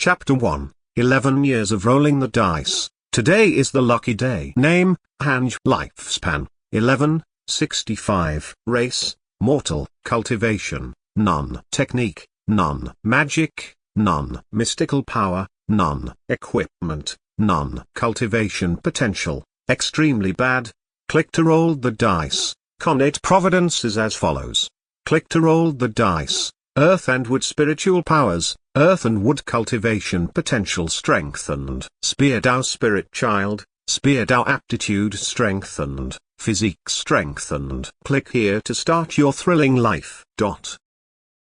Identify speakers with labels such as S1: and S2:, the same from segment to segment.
S1: Chapter 1, 11 Years of Rolling the Dice. Today is the lucky day. Name, Hanj. Lifespan, 11, 65. Race, mortal. Cultivation, none. Technique, none. Magic, none. Mystical power, none. Equipment, none. Cultivation potential, extremely bad. Click to roll the dice. Connate Providence is as follows. Click to roll the dice. Earth and Wood spiritual powers, Earth and Wood cultivation potential strengthened. Sword Dao spirit child, Sword Dao aptitude strengthened, physique strengthened. Click here to start your thrilling life.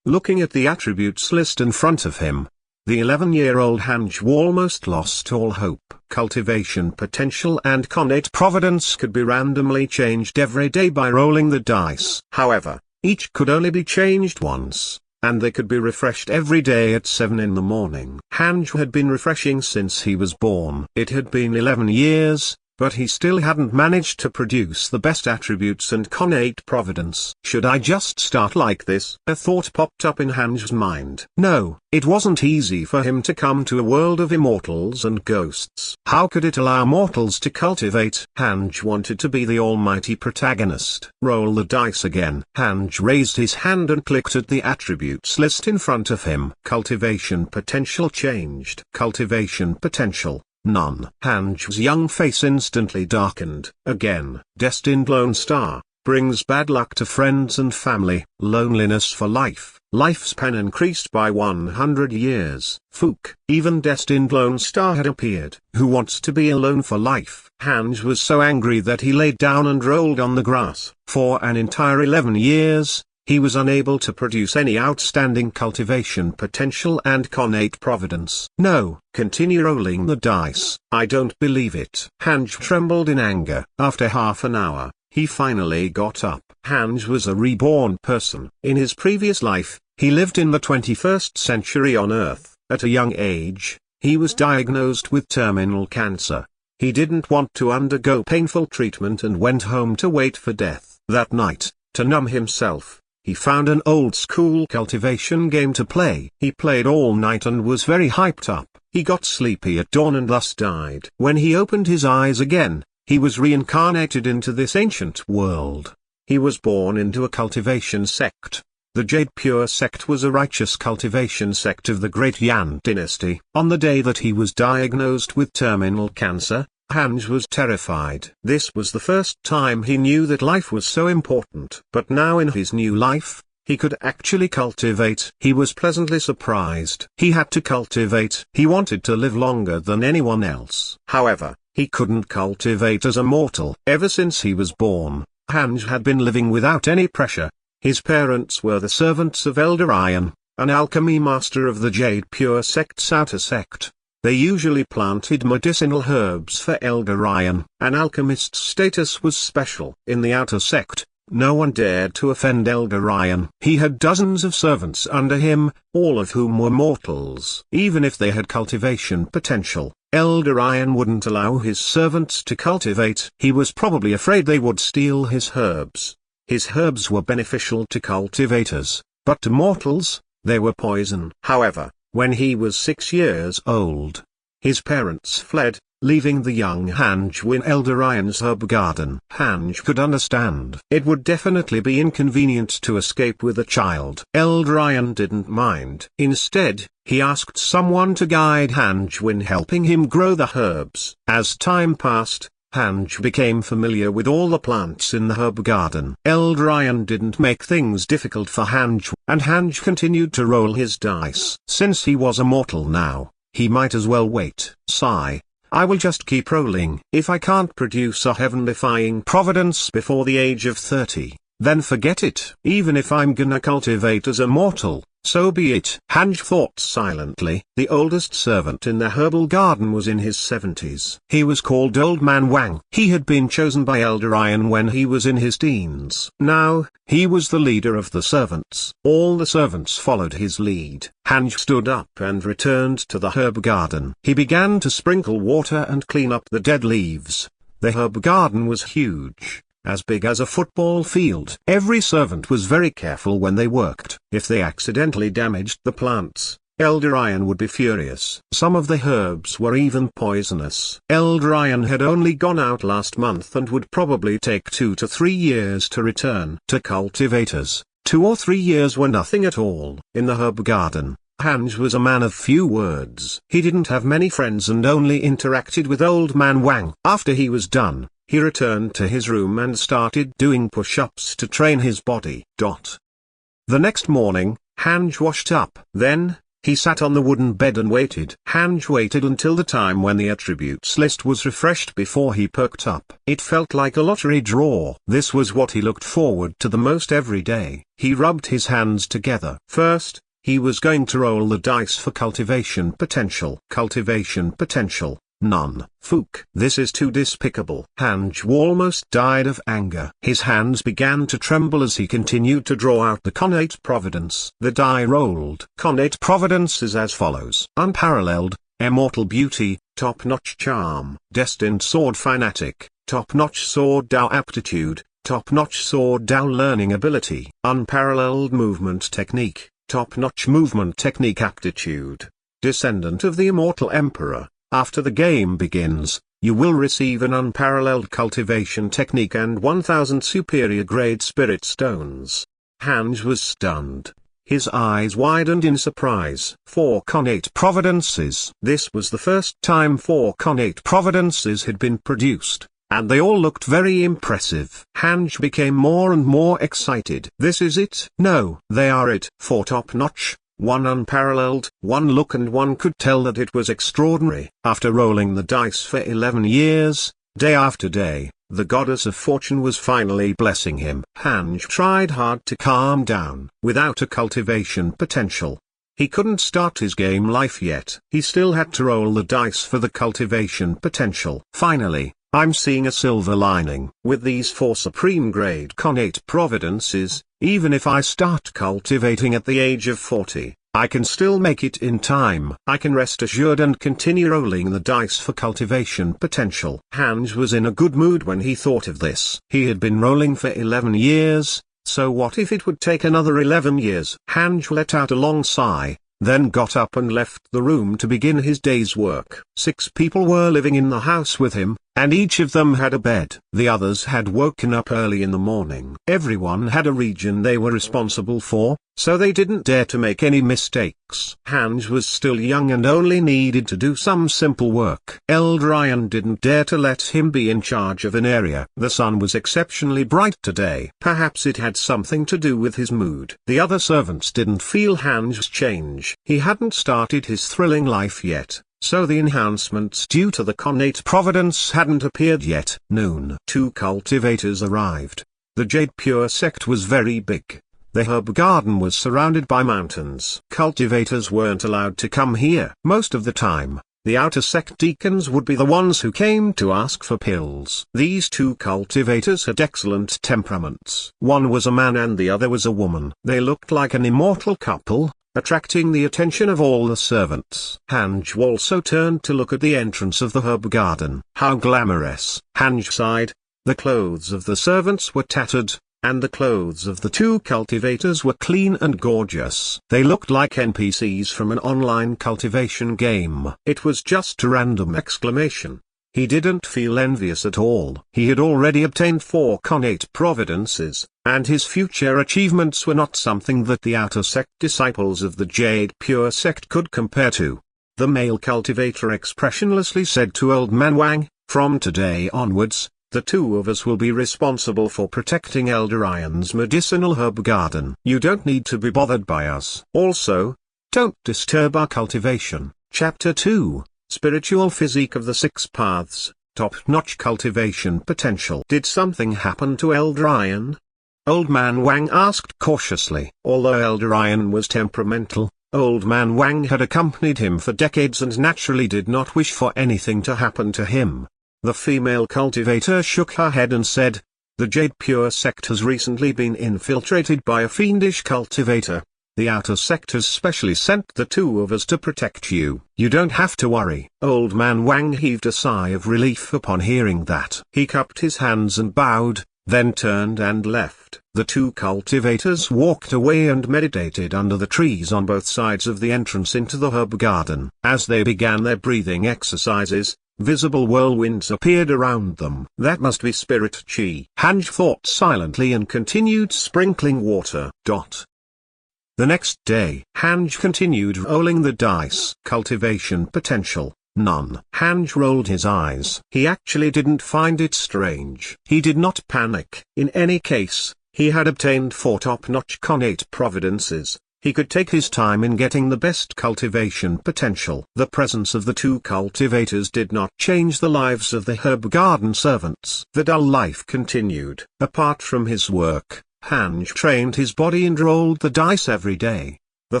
S1: Looking at the attributes list in front of him, the 11-year-old Hanj almost lost all hope. Cultivation potential and connate providence could be randomly changed every day by rolling the dice. However, each could only be changed once, and they could be refreshed every day at 7 in the morning. Hanj had been refreshing since he was born. It had been 11 years, but he still hadn't managed to produce the best attributes and connate providence. Should I just start like this? A thought popped up in Hanj's mind. No, it wasn't easy for him to come to a world of immortals and ghosts. How could it allow mortals to cultivate? Hanj wanted to be the almighty protagonist. Roll the dice again. Hanj raised his hand and clicked at the attributes list in front of him. Cultivation potential changed. Cultivation potential, none. Hanj's young face instantly darkened. Again. Destined Lone Star, brings bad luck to friends and family. Loneliness for life. Lifespan increased by 100 years. Fook. Even Destined Lone Star had appeared. Who wants to be alone for life? Hanj was so angry that he laid down and rolled on the grass. For an entire 11 years, he was unable to produce any outstanding cultivation potential and connate providence. No, continue rolling the dice. I don't believe it. Hanj trembled in anger. After half an hour, he finally got up. Hanj was a reborn person. In his previous life, he lived in the 21st century on Earth. At a young age, he was diagnosed with terminal cancer. He didn't want to undergo painful treatment and went home to wait for death. That night, to numb himself, he found an old-school cultivation game to play. He played all night and was very hyped up. He got sleepy at dawn and thus died. When he opened his eyes again, he was reincarnated into this ancient world. He was born into a cultivation sect. The Jade Pure sect was a righteous cultivation sect of the Great Yan dynasty. On the day that he was diagnosed with terminal cancer, Hanj was terrified. This was the first time he knew that life was so important. But now in his new life, he could actually cultivate. He was pleasantly surprised. He had to cultivate. He wanted to live longer than anyone else. However, he couldn't cultivate as a mortal. Ever since he was born, Hanj had been living without any pressure. His parents were the servants of Elder Iron, an alchemy master of the Jade Pure sect's outer sect. They usually planted medicinal herbs for Elder Iron. An alchemist's status was special. In the outer sect, no one dared to offend Elder Iron. He had dozens of servants under him, all of whom were mortals. Even if they had cultivation potential, Elder Iron wouldn't allow his servants to cultivate. He was probably afraid they would steal his herbs. His herbs were beneficial to cultivators, but to mortals, they were poison. However, when he was 6 years old, his parents fled, leaving the young Hanj in Elder Iron's herb garden. Hanj could understand. It would definitely be inconvenient to escape with a child. Elder Iron didn't mind. Instead, he asked someone to guide Hanj in helping him grow the herbs. As time passed, Hanj became familiar with all the plants in the herb garden. Elder Iron didn't make things difficult for Hanj, and Hanj continued to roll his dice. Since he was a mortal now, he might as well wait. Sigh. I will just keep rolling. If I can't produce a heaven-defying providence before the age of 30, then forget it. Even if I'm gonna cultivate as a mortal, so be it. Hanj thought silently. The oldest servant in the herbal garden was in his 70s. He was called Old Man Wang. He had been chosen by Elder Iron when he was in his teens. Now, he was the leader of the servants. All the servants followed his lead. Hanj stood up and returned to the herb garden. He began to sprinkle water and clean up the dead leaves. The herb garden was huge, as big as a football field. Every servant was very careful when they worked. If they accidentally damaged the plants, Elder Iron would be furious. Some of the herbs were even poisonous. Elder Iron had only gone out last month and would probably take 2 to 3 years to return. To cultivators, 2 or 3 years were nothing at all. In the herb garden, Hanj was a man of few words. He didn't have many friends and only interacted with Old Man Wang. After he was done, he returned to his room and started doing push-ups to train his body. The next morning, Hanj washed up. Then, he sat on the wooden bed and waited. Hanj waited until the time when the attributes list was refreshed before he perked up. It felt like a lottery draw. This was what he looked forward to the most every day. He rubbed his hands together. First, he was going to roll the dice for cultivation potential. Cultivation potential, none. Fook. This is too despicable. Hanj almost died of anger. His hands began to tremble as he continued to draw out the connate Providence. The die rolled. Connate Providence is as follows: Unparalleled, Immortal Beauty, Top-Notch Charm, Destined Sword Fanatic, Top-Notch Sword Dao Aptitude, Top-Notch Sword Dao Learning Ability, Unparalleled Movement Technique, Top-Notch Movement Technique Aptitude, Descendant of the Immortal Emperor. After the game begins, you will receive an unparalleled cultivation technique and 1000 superior grade spirit stones. Hanj was stunned. His eyes widened in surprise. 4 connate providences. This was the first time 4 connate providences had been produced, and they all looked very impressive. Hanj became more and more excited. This is it? No, they are it. 4 top-notch. 1 unparalleled. One look and one could tell that it was extraordinary. After rolling the dice for 11 years, day after day, the goddess of fortune was finally blessing him. Hanj tried hard to calm down. Without a cultivation potential, he couldn't start his game life yet. He still had to roll the dice for the cultivation potential. Finally, I'm seeing a silver lining. With these 4 supreme grade connate providences, even if I start cultivating at the age of 40, I can still make it in time. I can rest assured and continue rolling the dice for cultivation potential. Hanj was in a good mood when he thought of this. He had been rolling for 11 years, so what if it would take another 11 years? Hanj let out a long sigh, then got up and left the room to begin his day's work. 6 people were living in the house with him, and each of them had a bed. The others had woken up early in the morning. Everyone had a region they were responsible for, so they didn't dare to make any mistakes. Hanj was still young and only needed to do some simple work. Elder Iron didn't dare to let him be in charge of an area. The sun was exceptionally bright today. Perhaps it had something to do with his mood. The other servants didn't feel Hanj's change. He hadn't started his thrilling life yet, so the enhancements due to the connate providence hadn't appeared yet. Noon. 2 cultivators arrived. The Jade Pure sect was very big. The herb garden was surrounded by mountains. Cultivators weren't allowed to come here. Most of the time, the outer sect deacons would be the ones who came to ask for pills. These 2 cultivators had excellent temperaments. One was a man and the other was a woman. They looked like an immortal couple, attracting the attention of all the servants. Hanj also turned to look at the entrance of the herb garden. How glamorous! Hanj sighed. The clothes of the servants were tattered, and the clothes of the 2 cultivators were clean and gorgeous. They looked like NPCs from an online cultivation game. It was just a random exclamation. He didn't feel envious at all. He had already obtained 4 connate providences, and his future achievements were not something that the outer sect disciples of the Jade Pure sect could compare to. The male cultivator expressionlessly said to Old Man Wang, "From today onwards, the 2 of us will be responsible for protecting Elder Iron's medicinal herb garden. You don't need to be bothered by us. Also, don't disturb our cultivation." Chapter 2, Spiritual Physique of the 6 Paths, Top-Notch Cultivation Potential. Did something happen to Elder Iron? Old Man Wang asked cautiously. Although Elder Iron was temperamental, Old Man Wang had accompanied him for decades and naturally did not wish for anything to happen to him. The female cultivator shook her head and said, "The Jade Pure sect has recently been infiltrated by a fiendish cultivator. The outer sect has specially sent the 2 of us to protect you. You don't have to worry." Old Man Wang heaved a sigh of relief upon hearing that. He cupped his hands and bowed, then turned and left. The two cultivators walked away and meditated under the trees on both sides of the entrance into the herb garden. As they began their breathing exercises, visible whirlwinds appeared around them. That must be spirit chi. Hanj thought silently and continued sprinkling water. The next day, Hanj continued rolling the dice. Cultivation potential, none. Hanj rolled his eyes. He actually didn't find it strange. He did not panic. In any case, he had obtained 4 top-notch connate providences. He could take his time in getting the best cultivation potential. The presence of the two cultivators did not change the lives of the herb garden servants. The dull life continued. Apart from his work, Hanj trained his body and rolled the dice every day. The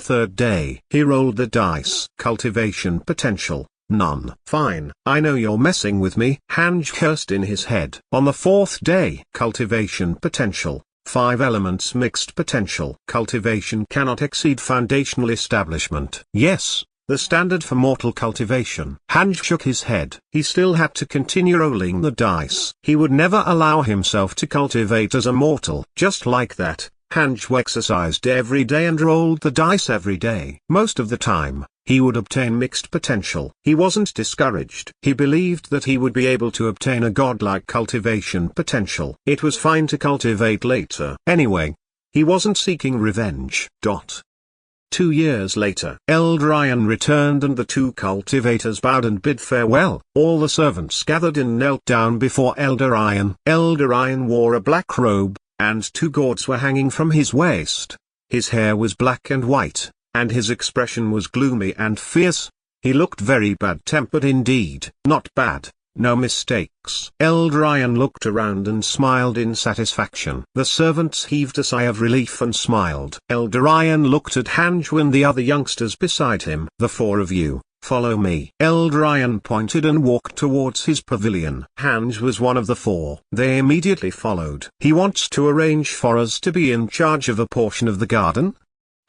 S1: third day, he rolled the dice. Cultivation potential, none. Fine, I know you're messing with me, Hanj cursed in his head. On the fourth day, cultivation potential, 5 elements mixed potential. Cultivation cannot exceed foundational establishment. Yes, the standard for mortal cultivation. Hanj shook his head. He still had to continue rolling the dice. He would never allow himself to cultivate as a mortal. Just like that, Hanj exercised every day and rolled the dice every day. Most of the time, he would obtain mixed potential. He wasn't discouraged. He believed that he would be able to obtain a godlike cultivation potential. It was fine to cultivate later. Anyway, he wasn't seeking revenge. 2 years later, Eldryan returned and the two cultivators bowed and bid farewell. All the servants gathered and knelt down before Eldryan. Eldryan wore a black robe, and 2 gourds were hanging from his waist. His hair was black and white, and his expression was gloomy and fierce. He looked very bad-tempered indeed. Not bad, no mistakes. Eldryan looked around and smiled in satisfaction. The servants heaved a sigh of relief and smiled. Eldryan looked at Hanj and the other youngsters beside him. The 4 of you, follow me. Eldryan pointed and walked towards his pavilion. Hanj was one of the 4. They immediately followed. He wants to arrange for us to be in charge of a portion of the garden?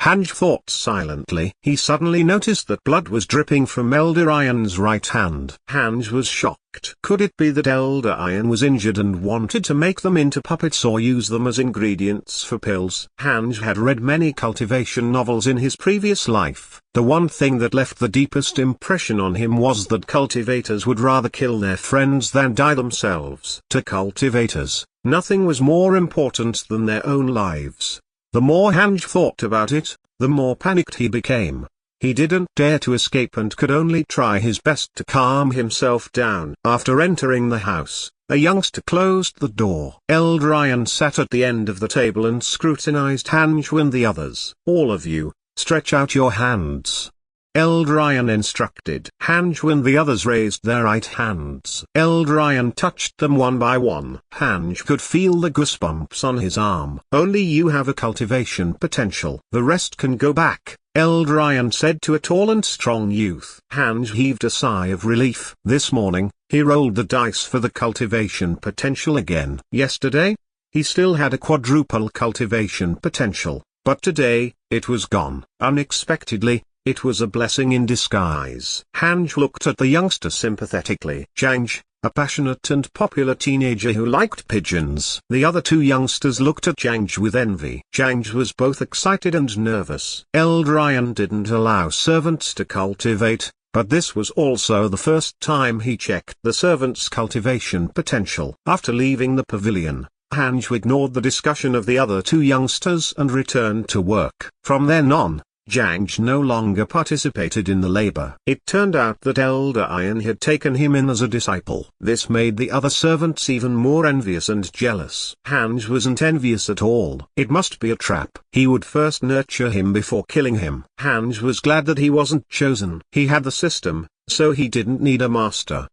S1: Hanj thought silently. He suddenly noticed that blood was dripping from Eldryan's right hand. Hanj was shocked. Could it be that Eldryan was injured and wanted to make them into puppets or use them as ingredients for pills? Hanj had read many cultivation novels in his previous life. The one thing that left the deepest impression on him was that cultivators would rather kill their friends than die themselves. To cultivators, nothing was more important than their own lives. The more Hanj thought about it, the more panicked he became. He didn't dare to escape and could only try his best to calm himself down. After entering the house, a youngster closed the door. Eldryan sat at the end of the table and scrutinized Hanj and the others. All of you, stretch out your hands. Eldryan instructed. Hanj and the others raised their right hands. Eldryan touched them one by one. Hanj could feel the goosebumps on his arm. Only you have a cultivation potential. The rest can go back, Eldryan said to a tall and strong youth. Hanj heaved a sigh of relief. This morning, he rolled the dice for the cultivation potential again. Yesterday, he still had a quadruple cultivation potential, but today, it was gone. Unexpectedly, it was a blessing in disguise. Hanj looked at the youngster sympathetically. Janj, a passionate and popular teenager who liked pigeons. The other 2 youngsters looked at Janj with envy. Janj was both excited and nervous. Eldryan didn't allow servants to cultivate, but this was also the first time he checked the servants' cultivation potential. After leaving the pavilion, Hanj ignored the discussion of the other 2 youngsters and returned to work. From then on, Janj no longer participated in the labor. It turned out that Eldryan had taken him in as a disciple. This made the other servants even more envious and jealous. Hanj wasn't envious at all. It must be a trap. He would first nurture him before killing him. Hanj was glad that he wasn't chosen. He had the system, so he didn't need a master.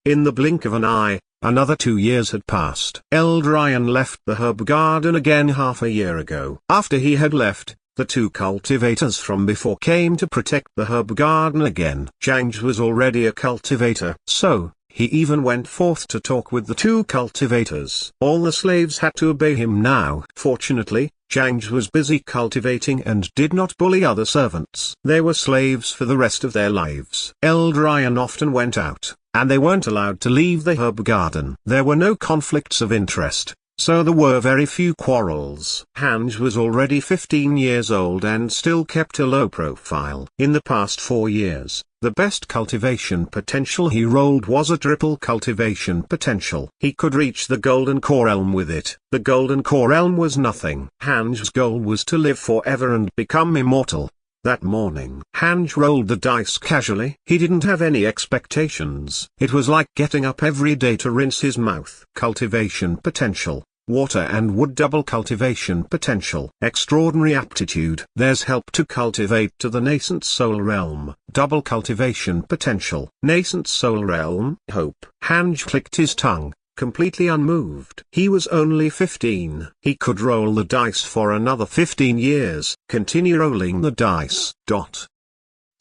S1: In the blink of an eye, another 2 years had passed. Eldryan left the herb garden again half a year ago. After he had left, the 2 cultivators from before came to protect the herb garden again. Janj was already a cultivator, so he even went forth to talk with the 2 cultivators. All the slaves had to obey him now. Fortunately, Janj was busy cultivating and did not bully other servants. They were slaves for the rest of their lives. Eldryan often went out, and they weren't allowed to leave the herb garden. There were no conflicts of interest, so there were very few quarrels. Hanj was already 15 years old and still kept a low profile. In the past 4 years, the best cultivation potential he rolled was a triple cultivation potential. He could reach the Golden Core Realm with it. The Golden Core Realm was nothing. Hanj's goal was to live forever and become immortal. That morning, Hanj rolled the dice casually. He didn't have any expectations. It was like getting up every day to rinse his mouth. Cultivation potential, water and wood. Double cultivation potential. Extraordinary aptitude. There's help to cultivate to the nascent soul realm. Double cultivation potential. Nascent soul realm. Hope. Hanj clicked his tongue, completely unmoved. He was only 15. He could roll the dice for another 15 years. Continue rolling the dice.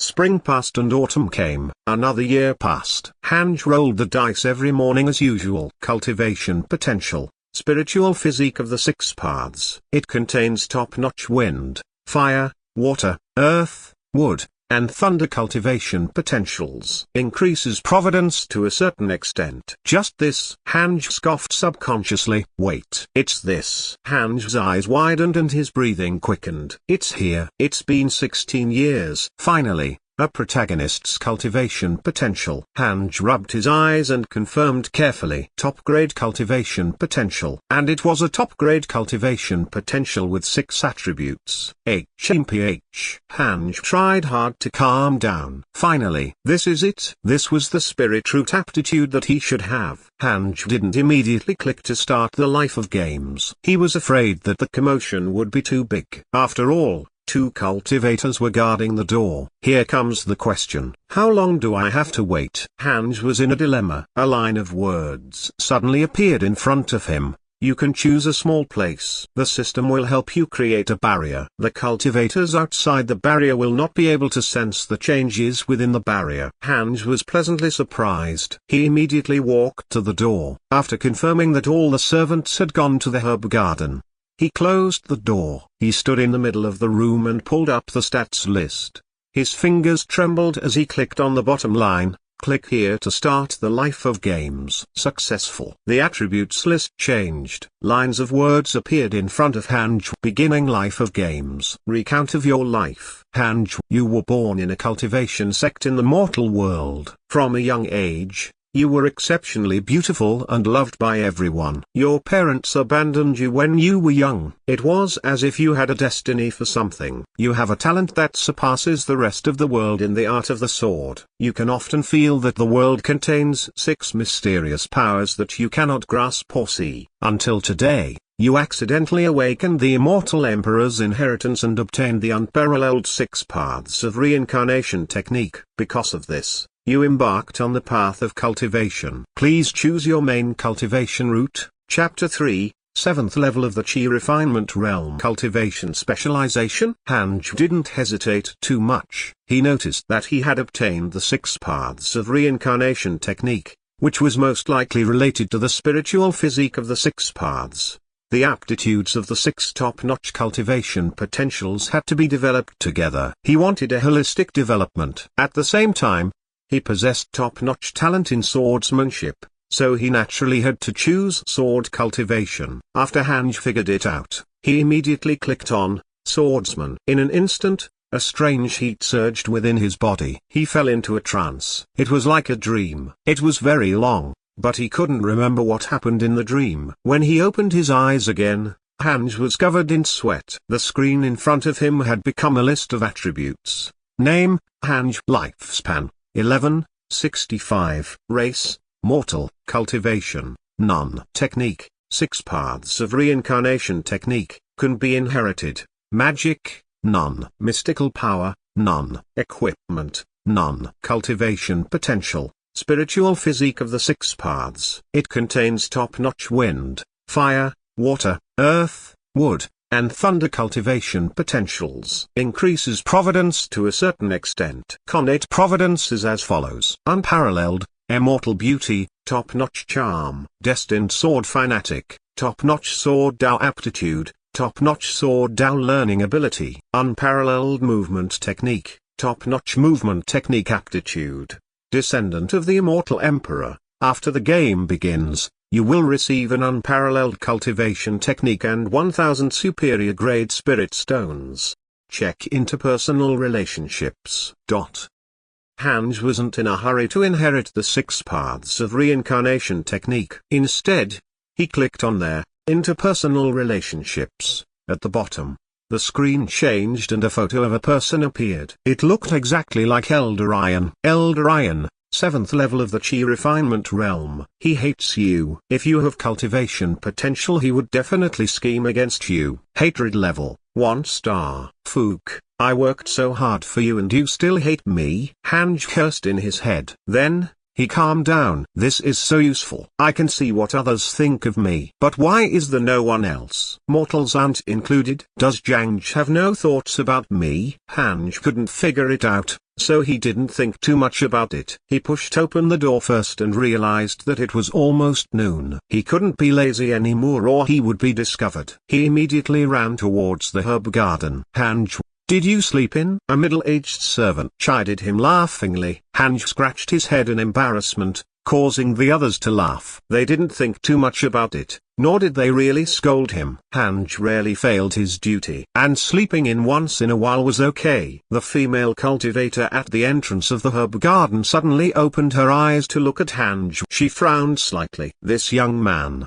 S1: Spring passed and autumn came. Another year passed. Hanj rolled the dice every morning as usual. Cultivation potential. Spiritual physique of the 6 paths. It contains top-notch wind, fire, water, earth, wood, and thunder cultivation potentials. Increases Providence to a certain extent. Just this. Hanj scoffed subconsciously. Wait. It's this. Hanj's eyes widened and his breathing quickened. It's here. It's been 16 years. Finally, a protagonist's cultivation potential. Hanj rubbed his eyes and confirmed carefully. Top-grade cultivation potential. And it was a top-grade cultivation potential with 6 attributes. HMPH. Hanj tried hard to calm down. Finally, this is it. This was the spirit root aptitude that he should have. Hanj didn't immediately click to start the life of games. He was afraid that the commotion would be too big. After all, 2 cultivators were guarding the door. Here comes the question. How long do I have to wait? Hanj was in a dilemma. A line of words suddenly appeared in front of him. You can choose a small place. The system will help you create a barrier. The cultivators outside the barrier will not be able to sense the changes within the barrier. Hanj was pleasantly surprised. He immediately walked to the door. After confirming that all the servants had gone to the herb garden, he closed the door. He stood in the middle of the room and pulled up the stats list. His fingers trembled as he clicked on the bottom line. Click here to start the life of games. Successful. The attributes list changed. Lines of words appeared in front of Hanj. Beginning life of games. Recount of your life. Hanj, you were born in a cultivation sect in the mortal world. From a young age, you were exceptionally beautiful and loved by everyone. Your parents abandoned you when you were young. It was as if you had a destiny for something. You have a talent that surpasses the rest of the world in the art of the sword. You can often feel that the world contains 6 mysterious powers that you cannot grasp or see. Until today, you accidentally awakened the Immortal Emperor's inheritance and obtained the unparalleled 6 paths of reincarnation technique. Because of this, you embarked on the path of cultivation. Please choose your main cultivation route. Chapter 3, 7th level of the Chi Refinement Realm. Cultivation Specialization. Hanj didn't hesitate too much. He noticed that he had obtained the 6 paths of reincarnation technique, which was most likely related to the spiritual physique of the 6 paths. The aptitudes of the 6 top-notch cultivation potentials had to be developed together. He wanted a holistic development. At the same time, he possessed top-notch talent in swordsmanship, so he naturally had to choose sword cultivation. After Hanj figured it out, he immediately clicked on swordsman. In an instant, a strange heat surged within his body. He fell into a trance. It was like a dream. It was very long, but he couldn't remember what happened in the dream. When he opened his eyes again, Hanj was covered in sweat. The screen in front of him had become a list of attributes. Name, Hanj. Lifespan, 11, 65. Race, mortal. Cultivation, none. Technique, 6 paths of reincarnation technique, can be inherited. Magic, none. Mystical power, none. Equipment, none. Cultivation potential, spiritual physique of the 6 paths. It contains top-notch wind, fire, water, earth, wood, and thunder cultivation potentials. Increases Providence to a certain extent. Connate Providence is as follows. Unparalleled, Immortal Beauty, Top-Notch Charm. Destined Sword Fanatic, Top-Notch Sword Dao Aptitude, Top-Notch Sword Dao Learning Ability. Unparalleled Movement Technique, Top-Notch Movement Technique Aptitude. Descendant of the Immortal Emperor. After the game begins, you will receive an unparalleled cultivation technique and 1000 superior grade spirit stones. Check interpersonal relationships. Hanj wasn't in a hurry to inherit the 6 paths of reincarnation technique. Instead, he clicked on their interpersonal relationships. At the bottom, the screen changed and a photo of a person appeared. It looked exactly like Elder Iron. Elder Iron, 7th level of the Chi refinement realm. He hates you. If you have cultivation potential, he would definitely scheme against you. Hatred level, 1 star. Fook, I worked so hard for you and you still hate me? Hanj cursed in his head. Then, he calmed down. This is so useful. I can see what others think of me. But why is there no one else? Mortals aren't included. Does Janj have no thoughts about me? Hanj couldn't figure it out, so he didn't think too much about it. He pushed open the door first and realized that it was almost noon. He couldn't be lazy anymore or he would be discovered. He immediately ran towards the herb garden. Hanj, did you sleep in? A middle-aged servant chided him laughingly. Hanj scratched his head in embarrassment, causing the others to laugh. They didn't think too much about it, nor did they really scold him. Hanj rarely failed his duty, and sleeping in once in a while was okay. The female cultivator at the entrance of the herb garden suddenly opened her eyes to look at Hanj. She frowned slightly. This young man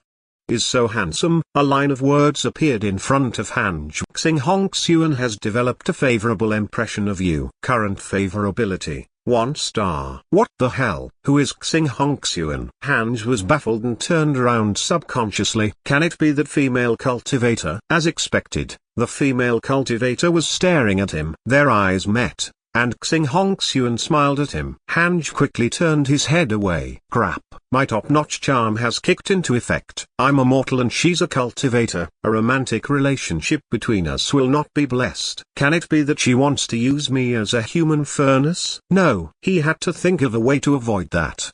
S1: is so handsome. A line of words appeared in front of Hanj. Xing Hongxuan has developed a favorable impression of you. Current favorability, 1 star. What the hell? Who is Xing Hongxuan? Hanj was baffled and turned around subconsciously. Can it be that female cultivator? As expected, the female cultivator was staring at him. Their eyes met, and Xing Hongxuan smiled at him. Hanj quickly turned his head away. Crap, my top-notch charm has kicked into effect. I'm a mortal and she's a cultivator. A romantic relationship between us will not be blessed. Can it be that she wants to use me as a human furnace? No, he had to think of a way to avoid that.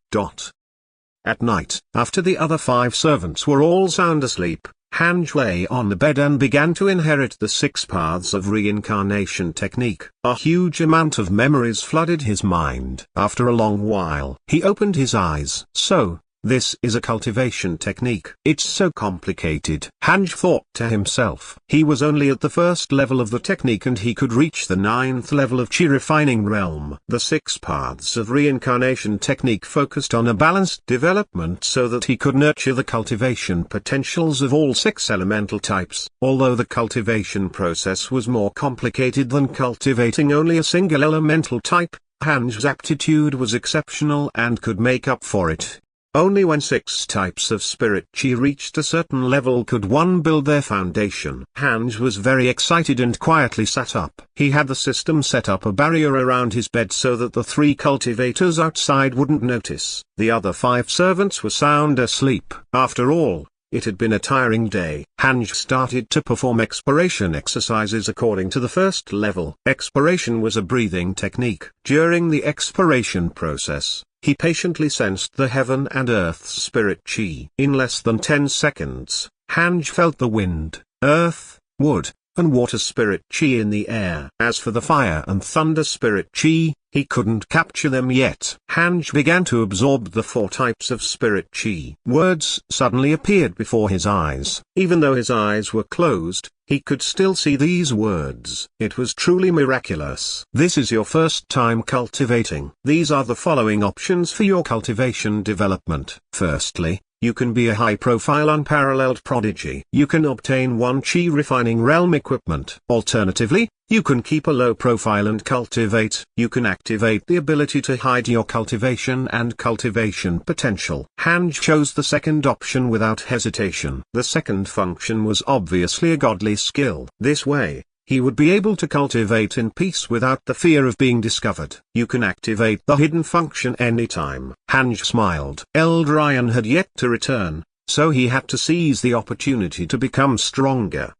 S1: At night, after the other 5 servants were all sound asleep, Hanj lay on the bed and began to inherit the 6 paths of reincarnation technique. A huge amount of memories flooded his mind. After a long while, he opened his eyes. So, this is a cultivation technique. It's so complicated. Hanj thought to himself. He was only at the 1st level of the technique and he could reach the 9th level of Chi refining realm. The 6 paths of reincarnation technique focused on a balanced development so that he could nurture the cultivation potentials of all 6 elemental types. Although the cultivation process was more complicated than cultivating only a single elemental type, Hanj's aptitude was exceptional and could make up for it. Only when 6 types of spirit chi reached a certain level could one build their foundation. Hanj was very excited and quietly sat up. He had the system set up a barrier around his bed so that the 3 cultivators outside wouldn't notice. The other 5 servants were sound asleep. After all, it had been a tiring day. Hanj started to perform expiration exercises according to the 1st level. Expiration was a breathing technique. During the expiration process, he patiently sensed the heaven and earth's spirit chi. In less than 10 seconds, Hanj felt the wind, earth, wood, and water spirit chi in the air. As for the fire and thunder spirit chi, he couldn't capture them yet. Hanj began to absorb the 4 types of spirit chi. Words suddenly appeared before his eyes. Even though his eyes were closed, he could still see these words. It was truly miraculous. This is your first time cultivating. These are the following options for your cultivation development. Firstly, you can be a high-profile unparalleled prodigy. You can obtain 1 Chi refining realm equipment. Alternatively, you can keep a low profile and cultivate. You can activate the ability to hide your cultivation and cultivation potential. Hanj chose the second option without hesitation. The second function was obviously a godly skill. This way, he would be able to cultivate in peace without the fear of being discovered. You can activate the hidden function anytime. Hanj smiled. Elder Iron had yet to return, so he had to seize the opportunity to become stronger.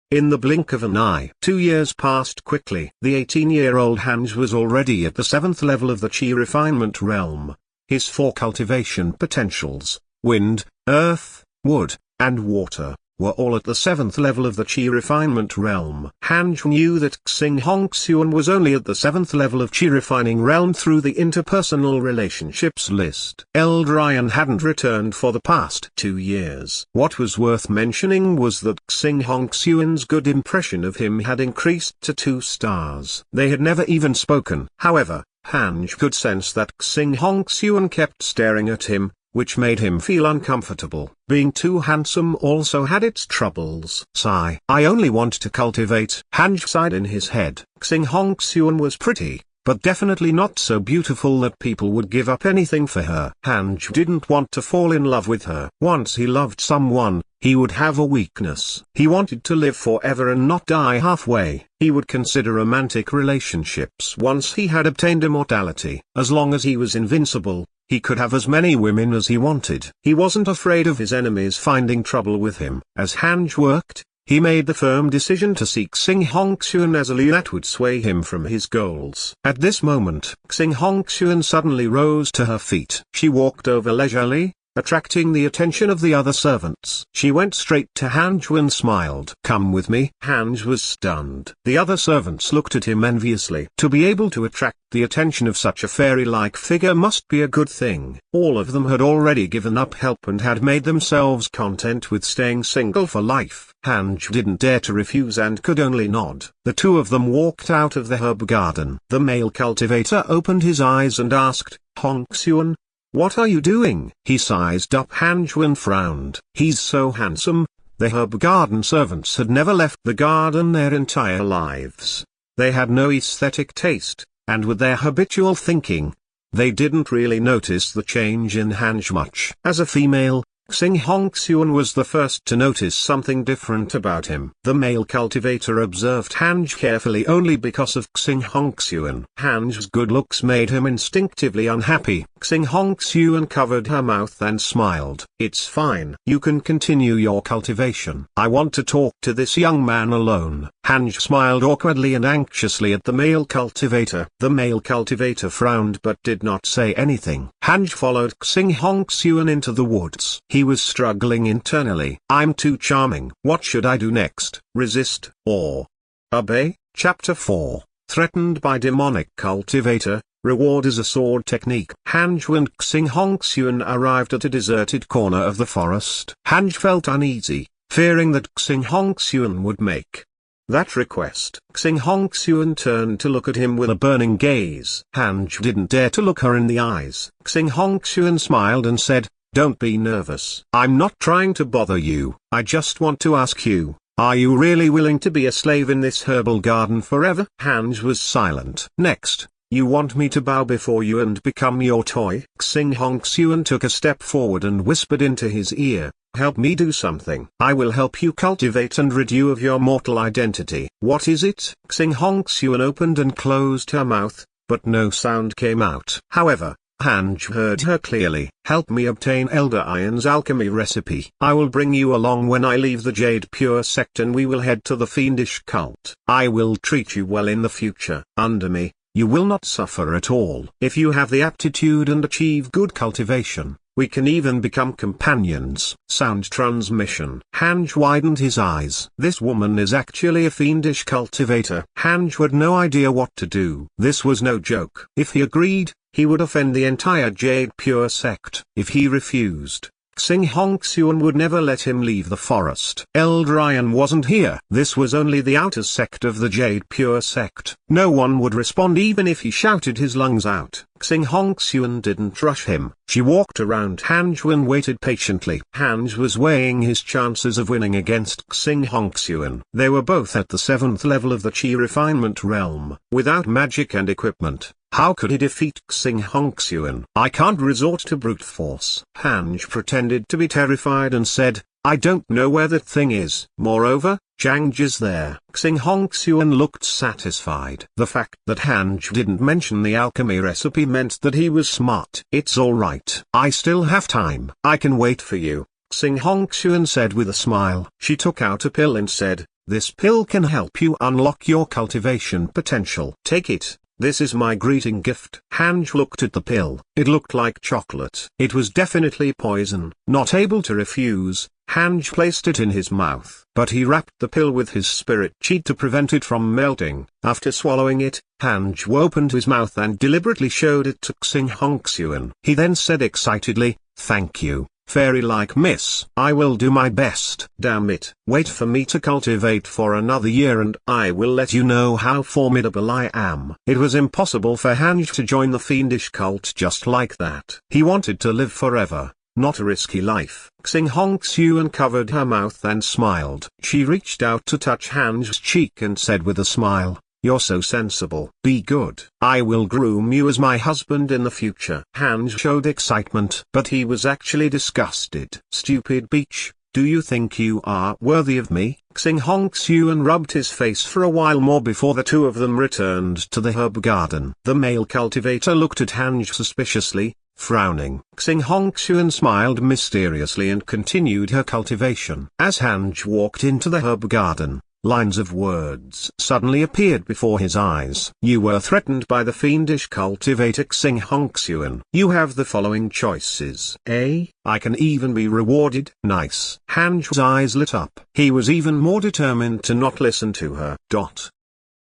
S1: In the blink of an eye, 2 years passed quickly. The 18-year-old Hanj was already at the 7th level of the Chi refinement realm. His 4 cultivation potentials, wind, earth, wood, and water, were all at the 7th level of the Qi refinement realm. Hanj knew that Xing Hongxuan was only at the 7th level of Qi refining realm through the interpersonal relationships list. Eldryan hadn't returned for the past 2 years. What was worth mentioning was that Xing Hongxuan's good impression of him had increased to 2 stars. They had never even spoken. However, Hanj could sense that Xing Hongxuan kept staring at him, which made him feel uncomfortable. Being too handsome also had its troubles. Sigh. I only want to cultivate. Hanj sighed in his head. Xing Hongxuan was pretty, but definitely not so beautiful that people would give up anything for her. Hanj didn't want to fall in love with her. Once he loved someone, he would have a weakness. He wanted to live forever and not die halfway. He would consider romantic relationships once he had obtained immortality. As long as he was invincible, he could have as many women as he wanted. He wasn't afraid of his enemies finding trouble with him. As Hanj worked, he made the firm decision to seek Xing Hongxuan as a leader that would sway him from his goals. At this moment, Xing Hongxuan suddenly rose to her feet. She walked over leisurely, attracting the attention of the other servants. She went straight to Hanj and smiled. Come with me. Hanj was stunned. The other servants looked at him enviously. To be able to attract the attention of such a fairy-like figure must be a good thing. All of them had already given up help and had made themselves content with staying single for life. Hanj didn't dare to refuse and could only nod. The 2 of them walked out of the herb garden. The male cultivator opened his eyes and asked, Hongxuan, what are you doing? He sized up Hanj and frowned. He's so handsome. The herb garden servants had never left the garden their entire lives. They had no aesthetic taste, and with their habitual thinking, they didn't really notice the change in Hanj much. As a female, Xing Hongxuan was the first to notice something different about him. The male cultivator observed Hanj carefully only because of Xing Hongxuan. Hanj's good looks made him instinctively unhappy. Xing Hongxuan covered her mouth and smiled. It's fine. You can continue your cultivation. I want to talk to this young man alone. Hanj smiled awkwardly and anxiously at the male cultivator. The male cultivator frowned but did not say anything. Hanj followed Xing Hongxuan into the woods. He was struggling internally. I'm too charming. What should I do next? Resist, or obey? Chapter 4. Threatened by demonic cultivator. Reward is a sword technique. Hanj and Xing Hongxuan arrived at a deserted corner of the forest. Hanj felt uneasy, fearing that Xing Hongxuan would make that request. Xing Hongxuan turned to look at him with a burning gaze. Hanj didn't dare to look her in the eyes. Xing Hongxuan smiled and said, don't be nervous. I'm not trying to bother you. I just want to ask you, are you really willing to be a slave in this herbal garden forever? Hanj was silent. Next, you want me to bow before you and become your toy? Xing Hongxuan took a step forward and whispered into his ear, help me do something. I will help you cultivate and rid you of your mortal identity. What is it? Xing Hongxuan opened and closed her mouth, but no sound came out. However, Hanj heard her clearly. Help me obtain Elder Iron's alchemy recipe. I will bring you along when I leave the Jade Pure sect and we will head to the fiendish cult. I will treat you well in the future. Under me, you will not suffer at all. If you have the aptitude and achieve good cultivation, we can even become companions. Sound transmission. Hanj widened his eyes. This woman is actually a fiendish cultivator. Hanj had no idea what to do. This was no joke. If he agreed, he would offend the entire Jade Pure sect. If he refused, Xing Hongxuan would never let him leave the forest. Eldryan wasn't here. This was only the outer sect of the Jade Pure sect. No one would respond even if he shouted his lungs out. Xing Hongxuan didn't rush him. She walked around Hanj and waited patiently. Hanj was weighing his chances of winning against Xing Hongxuan. They were both at the 7th level of the Qi refinement realm. Without magic and equipment, how could he defeat Xing Hongxuan? I can't resort to brute force. Hanj pretended to be terrified and said, I don't know where that thing is. Moreover, Zhang is there. Xing Hongxuan looked satisfied. The fact that Hanj didn't mention the alchemy recipe meant that he was smart. It's alright. I still have time. I can wait for you, Xing Hongxuan said with a smile. She took out a pill and said, this pill can help you unlock your cultivation potential. Take it. This is my greeting gift. Hanj looked at the pill. It looked like chocolate. It was definitely poison. Not able to refuse, Hanj placed it in his mouth, but he wrapped the pill with his spirit chi to prevent it from melting. After swallowing it, Hanj opened his mouth and deliberately showed it to Xing Hongxuan. He then said excitedly, "Thank you, fairy-like miss. I will do my best." Damn it. Wait for me to cultivate for another year and I will let you know how formidable I am. It was impossible for Hanj to join the fiendish cult just like that. He wanted to live forever, not a risky life. Xing Hongxuan covered her mouth and smiled. She reached out to touch Hanj's cheek and said with a smile, "You're so sensible. Be good. I will groom you as my husband in the future." Hanj showed excitement, but he was actually disgusted. "Stupid beach, do you think you are worthy of me?" Xing Hongxuan rubbed his face for a while more before the two of them returned to the herb garden. The male cultivator looked at Hanj suspiciously, frowning. Xing Hongxuan smiled mysteriously and continued her cultivation. As Hanj walked into the herb garden, lines of words suddenly appeared before his eyes. "You were threatened by the fiendish cultivator Xing Hongxuan. You have the following choices. A. I can even be rewarded." Nice. Hanj's eyes lit up. He was even more determined to not listen to her.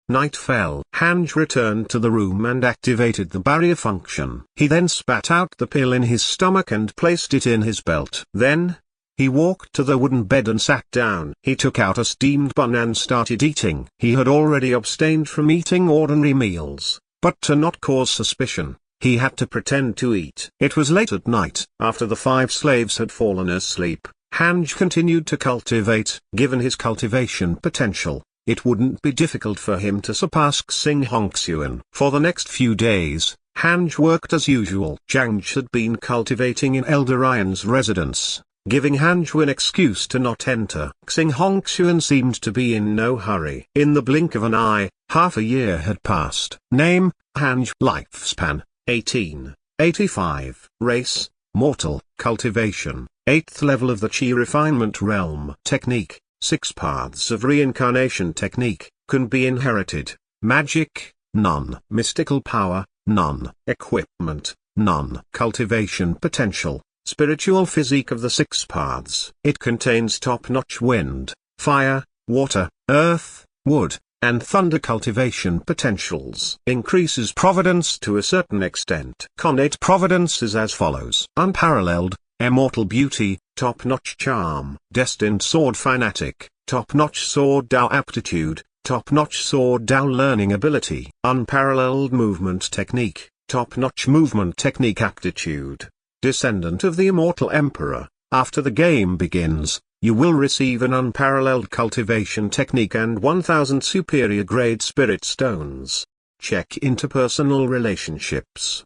S1: Night fell. Hanj returned to the room and activated the barrier function. He then spat out the pill in his stomach and placed it in his belt. Then, he walked to the wooden bed and sat down. He took out a steamed bun and started eating. He had already abstained from eating ordinary meals, but to not cause suspicion, he had to pretend to eat. It was late at night. After the 5 slaves had fallen asleep, Hanj continued to cultivate. Given his cultivation potential, it wouldn't be difficult for him to surpass Xing Hongxuan. For the next few days, Hanj worked as usual. Zhang had been cultivating in Elder Ryan's residence, giving Hanj an excuse to not enter. Xing Hongxuan seemed to be in no hurry. In the blink of an eye, half a year had passed. Name, Hanj. Lifespan, 1885. Race, mortal. Cultivation, 8th level of the Chi Refinement Realm. Technique, 6 paths of reincarnation technique, can be inherited. Magic, none. Mystical power, none. Equipment, none. Cultivation potential, spiritual physique of the 6 paths. It contains top-notch wind, fire, water, earth, wood, and thunder cultivation potentials. Increases Providence to a certain extent. Connate Providence is as follows. Unparalleled, Immortal Beauty, top-notch Charm. Destined Sword Fanatic, top-notch Sword Dao Aptitude, top-notch Sword Dao Learning Ability. Unparalleled Movement Technique, top-notch Movement Technique Aptitude. Descendant of the Immortal Emperor. After the game begins, you will receive an unparalleled cultivation technique and 1000 superior grade spirit stones. Check interpersonal relationships.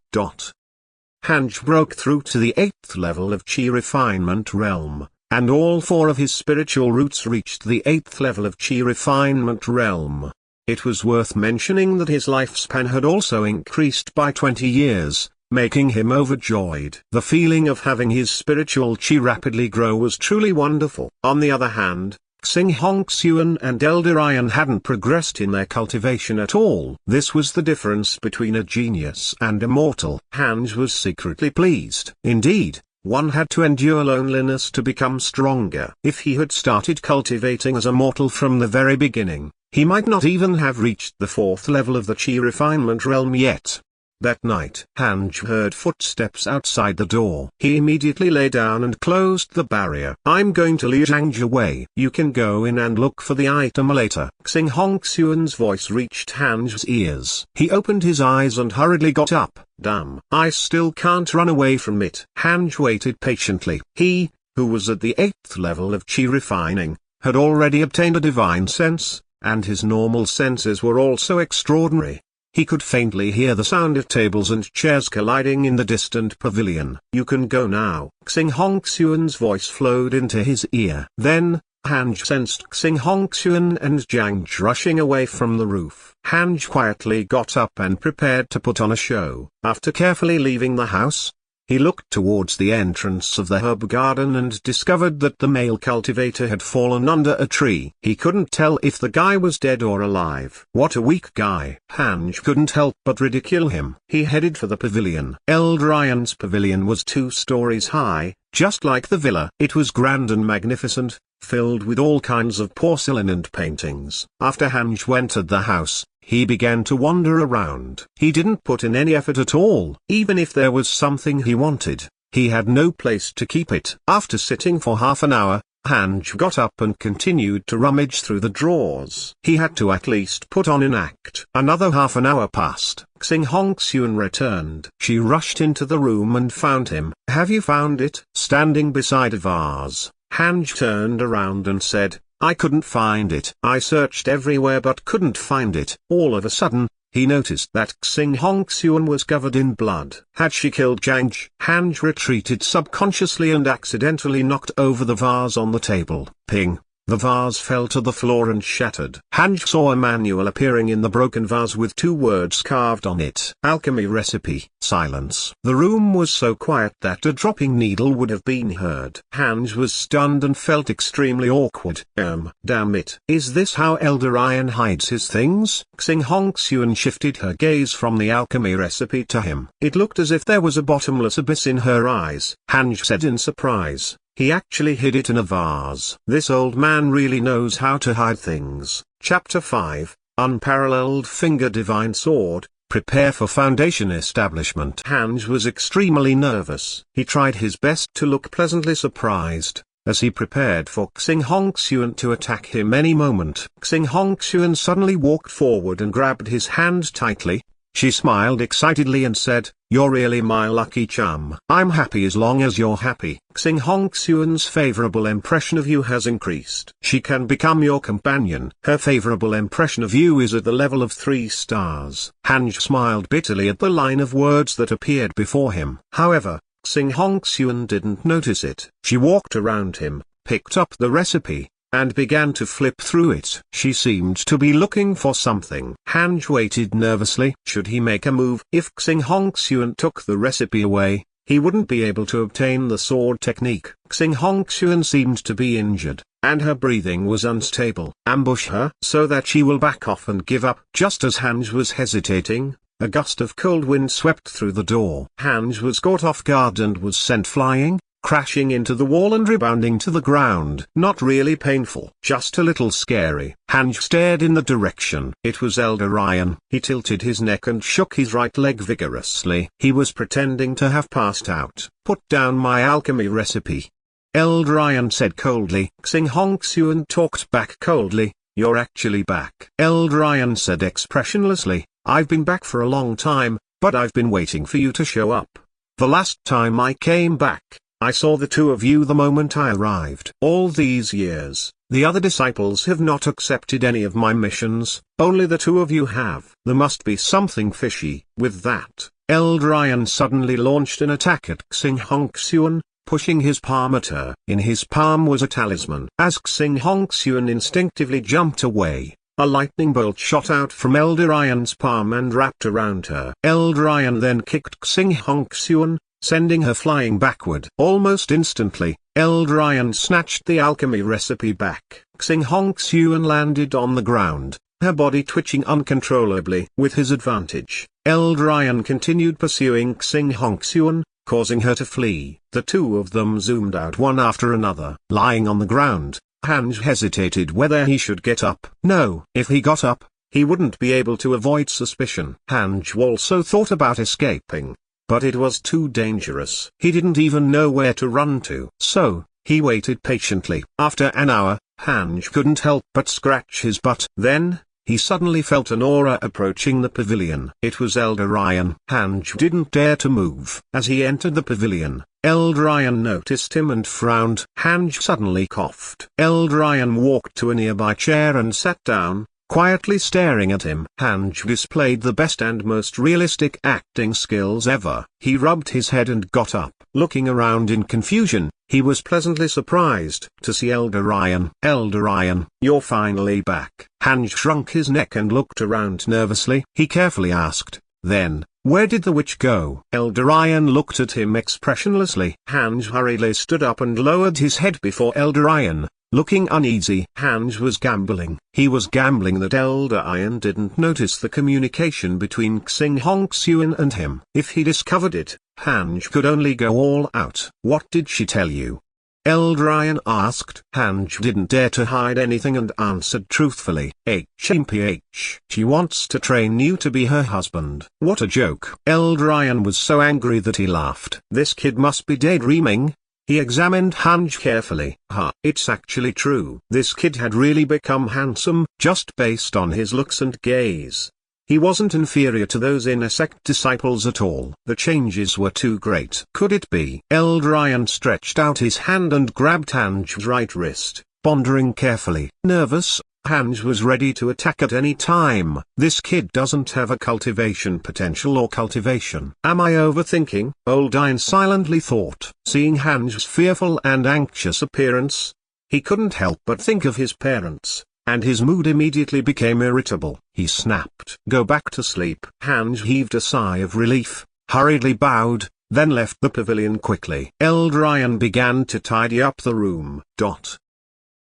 S1: Hanj broke through to the 8th level of Chi Refinement Realm, and all 4 of his spiritual roots reached the 8th level of Chi Refinement Realm. It was worth mentioning that his lifespan had also increased by 20 years, making him overjoyed. The feeling of having his spiritual chi rapidly grow was truly wonderful. On the other hand, Xing Hongxuan and Elder Ryan hadn't progressed in their cultivation at all. This was the difference between a genius and a mortal. Hanj was secretly pleased. Indeed, one had to endure loneliness to become stronger. If he had started cultivating as a mortal from the very beginning, he might not even have reached the 4th level of the Chi Refinement Realm yet. That night, Hanj heard footsteps outside the door. He immediately lay down and closed the barrier. "I'm going to lead Zhang away. You can go in and look for the item later." Xing Hongxuan's voice reached Hanj's ears. He opened his eyes and hurriedly got up. "Damn, I still can't run away from it." Hanj waited patiently. He, who was at the 8th level of Chi Refining, had already obtained a divine sense, and his normal senses were also extraordinary. He could faintly hear the sound of tables and chairs colliding in the distant pavilion. "You can go now." Xing Hongxuan's voice flowed into his ear. Then, Hanj sensed Xing Hongxuan and Zhang rushing away from the roof. Hanj quietly got up and prepared to put on a show. After carefully leaving the house, He looked towards the entrance of the herb garden and discovered that the male cultivator had fallen under a tree. He couldn't tell if the guy was dead or alive. What a weak guy. Hanj couldn't help but ridicule him. He headed for the pavilion. Eldrayan's pavilion was 2 stories high, just like the villa. It was grand and magnificent, filled with all kinds of porcelain and paintings. After Hanj entered the house, he began to wander around. He didn't put in any effort at all. Even if there was something he wanted, he had no place to keep it. After sitting for half an hour, Hanj got up and continued to rummage through the drawers. He had to at least put on an act. Another half an hour passed. Xing Hongxuan returned. She rushed into the room and found him. "Have you found it?" Standing beside a vase, Hanj turned around and said, "I couldn't find it. I searched everywhere but couldn't find it." All of a sudden, he noticed that Xing Hongxuan was covered in blood. Had she killed Zhang? Hanj retreated subconsciously and accidentally knocked over the vase on the table. Ping! The vase fell to the floor and shattered. Hanj saw a manual appearing in the broken vase with 2 words carved on it. Alchemy recipe. Silence. The room was so quiet that a dropping needle would have been heard. Hanj was stunned and felt extremely awkward. Damn it. Is this how Eldarion hides his things? Xing Hongxuan shifted her gaze from the alchemy recipe to him. It looked as if there was a bottomless abyss in her eyes. Hanj said in surprise, "He actually hid it in a vase. This old man really knows how to hide things." Chapter 5, Unparalleled Finger Divine Sword, Prepare for Foundation Establishment. Hanj was extremely nervous. He tried his best to look pleasantly surprised, as he prepared for Xing Hongxuan to attack him any moment. Xing Hongxuan suddenly walked forward and grabbed his hand tightly. She smiled excitedly and said, "You're really my lucky charm. I'm happy as long as you're happy." Xing Hongxuan's favorable impression of you has increased. She can become your companion. Her favorable impression of you is at the level of 3 stars. Hanj smiled bitterly at the line of words that appeared before him. However, Xing Hongxuan didn't notice it. She walked around him, picked up the recipe, and began to flip through it. She seemed to be looking for something. Hanj waited nervously. Should he make a move? If Xing Hongxuan took the recipe away, he wouldn't be able to obtain the sword technique. Xing Hongxuan seemed to be injured, and her breathing was unstable. Ambush her so that she will back off and give up. Just as Hanj was hesitating, a gust of cold wind swept through the door. Hanj was caught off guard and was sent flying, crashing into the wall and rebounding to the ground. Not really painful, just a little scary. Hanj stared in the direction. It was Eldarion. He tilted his neck and shook his right leg vigorously. He was pretending to have passed out. "Put down my alchemy recipe," Eldarion said coldly. Xing Hongxuan talked back coldly, "You're actually back." Eldarion said expressionlessly, "I've been back for a long time, but I've been waiting for you to show up. The last time I came back, I saw the 2 of you the moment I arrived. All these years, the other disciples have not accepted any of my missions, only the 2 of you have. There must be something fishy." With that, Eldarion suddenly launched an attack at Xing Hongxuan, pushing his palm at her. In his palm was a talisman. As Xing Hongxuan instinctively jumped away, a lightning bolt shot out from Eldarion's palm and wrapped around her. Eldarion then kicked Xing Hongxuan, sending her flying backward. Almost instantly, Eldarion snatched the alchemy recipe back. Xing Hongxuan landed on the ground, her body twitching uncontrollably. With his advantage, Eldarion continued pursuing Xing Hongxuan, causing her to flee. The 2 of them zoomed out one after another. Lying on the ground, Hanj hesitated whether he should get up. No, if he got up, he wouldn't be able to avoid suspicion. Hanj also thought about escaping, but it was too dangerous. He didn't even know where to run to. So, he waited patiently. After an hour, Hanj couldn't help but scratch his butt. Then, he suddenly felt an aura approaching the pavilion. It was Eldarion. Hanj didn't dare to move. As he entered the pavilion, Eldarion noticed him and frowned. Hanj suddenly coughed. Eldarion walked to a nearby chair and sat down, quietly staring at him. Hanj displayed the best and most realistic acting skills ever. He rubbed his head and got up. Looking around in confusion, he was pleasantly surprised to see Eldarion. "Eldarion, you're finally back." Hanj shrunk his neck and looked around nervously. He carefully asked, "Then, Where did the witch go? Elder Iron looked at him expressionlessly. Hanj hurriedly stood up and lowered his head before Elder Iron, looking uneasy. Hanj was gambling. He was gambling that Elder Iron didn't notice the communication between Xing Hongxuan and him. If he discovered it, Hanj could only go all out. What did she tell you? Elder Iron asked. Hanj didn't dare to hide anything and answered truthfully. HMPH. She wants to train you to be her husband. What a joke. Elder Iron was so angry that he laughed. This kid must be daydreaming. He examined Hanj carefully. It's actually true. This kid had really become handsome, just based on his looks and gaze. He wasn't inferior to those inner sect disciples at all. The changes were too great. Could it be? Elder Iron stretched out his hand and grabbed Hanj's right wrist, pondering carefully. Nervous, Hanj was ready to attack at any time. This kid doesn't have a cultivation potential or cultivation. Am I overthinking? Old Iron silently thought. Seeing Hanj's fearful and anxious appearance, he couldn't help but think of his parents, and his mood immediately became irritable. He snapped. Go back to sleep. Hanj heaved a sigh of relief, hurriedly bowed, then left the pavilion quickly. Elder Iron began to tidy up the room.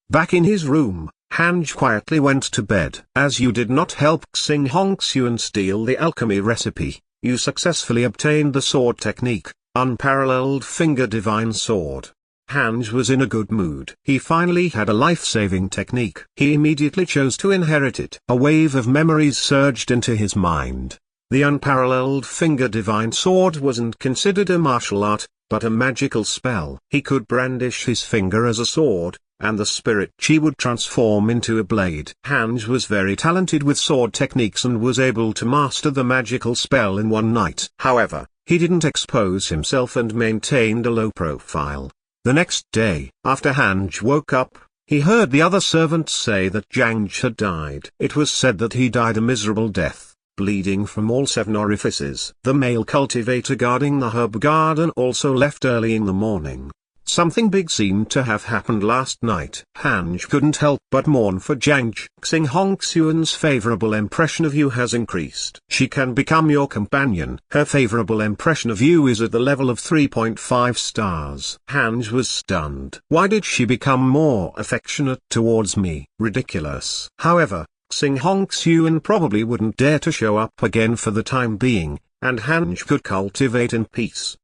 S1: Back in his room, Hanj quietly went to bed. As you did not help Xing Hongxuan steal the alchemy recipe, you successfully obtained the sword technique, Unparalleled Finger Divine Sword. Hanj was in a good mood. He finally had a life-saving technique. He immediately chose to inherit it. A wave of memories surged into his mind. The Unparalleled Finger Divine Sword wasn't considered a martial art, but a magical spell. He could brandish his finger as a sword, and the spirit chi would transform into a blade. Hanj was very talented with sword techniques and was able to master the magical spell in one night. However, he didn't expose himself and maintained a low profile. The next day, after Hanj woke up, he heard the other servants say that Janj had died. It was said that he died a miserable death, bleeding from all 7 orifices. The male cultivator guarding the herb garden also left early in the morning. Something big seemed to have happened last night. Hanj couldn't help but mourn for Janj. Xing Hongxuan's favorable impression of you has increased. She can become your companion. Her favorable impression of you is at the level of 3.5 stars. Hanj was stunned. Why did she become more affectionate towards me? Ridiculous. However, Xing Hongxuan probably wouldn't dare to show up again for the time being, and Hanj could cultivate in peace.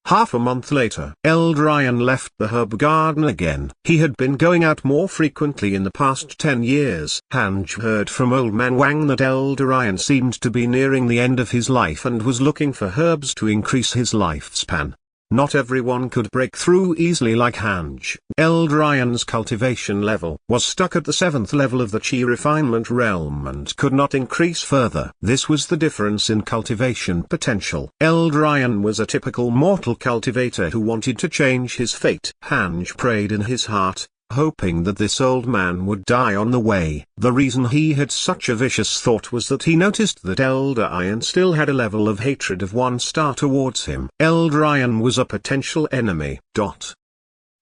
S1: Half a month later, Elder Iron left the herb garden again. He had been going out more frequently in the past 10 years. Hanj heard from Old Man Wang that Elder Iron seemed to be nearing the end of his life and was looking for herbs to increase his lifespan. Not everyone could break through easily like Hanj. Elder Iron's cultivation level was stuck at the 7th level of the Chi refinement realm and could not increase further. This was the difference in cultivation potential. Elder Iron was a typical mortal cultivator who wanted to change his fate. Hanj prayed in his heart, hoping that this old man would die on the way. The reason he had such a vicious thought was that he noticed that Elder Iron still had a level of hatred of 1 star towards him. Elder Iron was a potential enemy.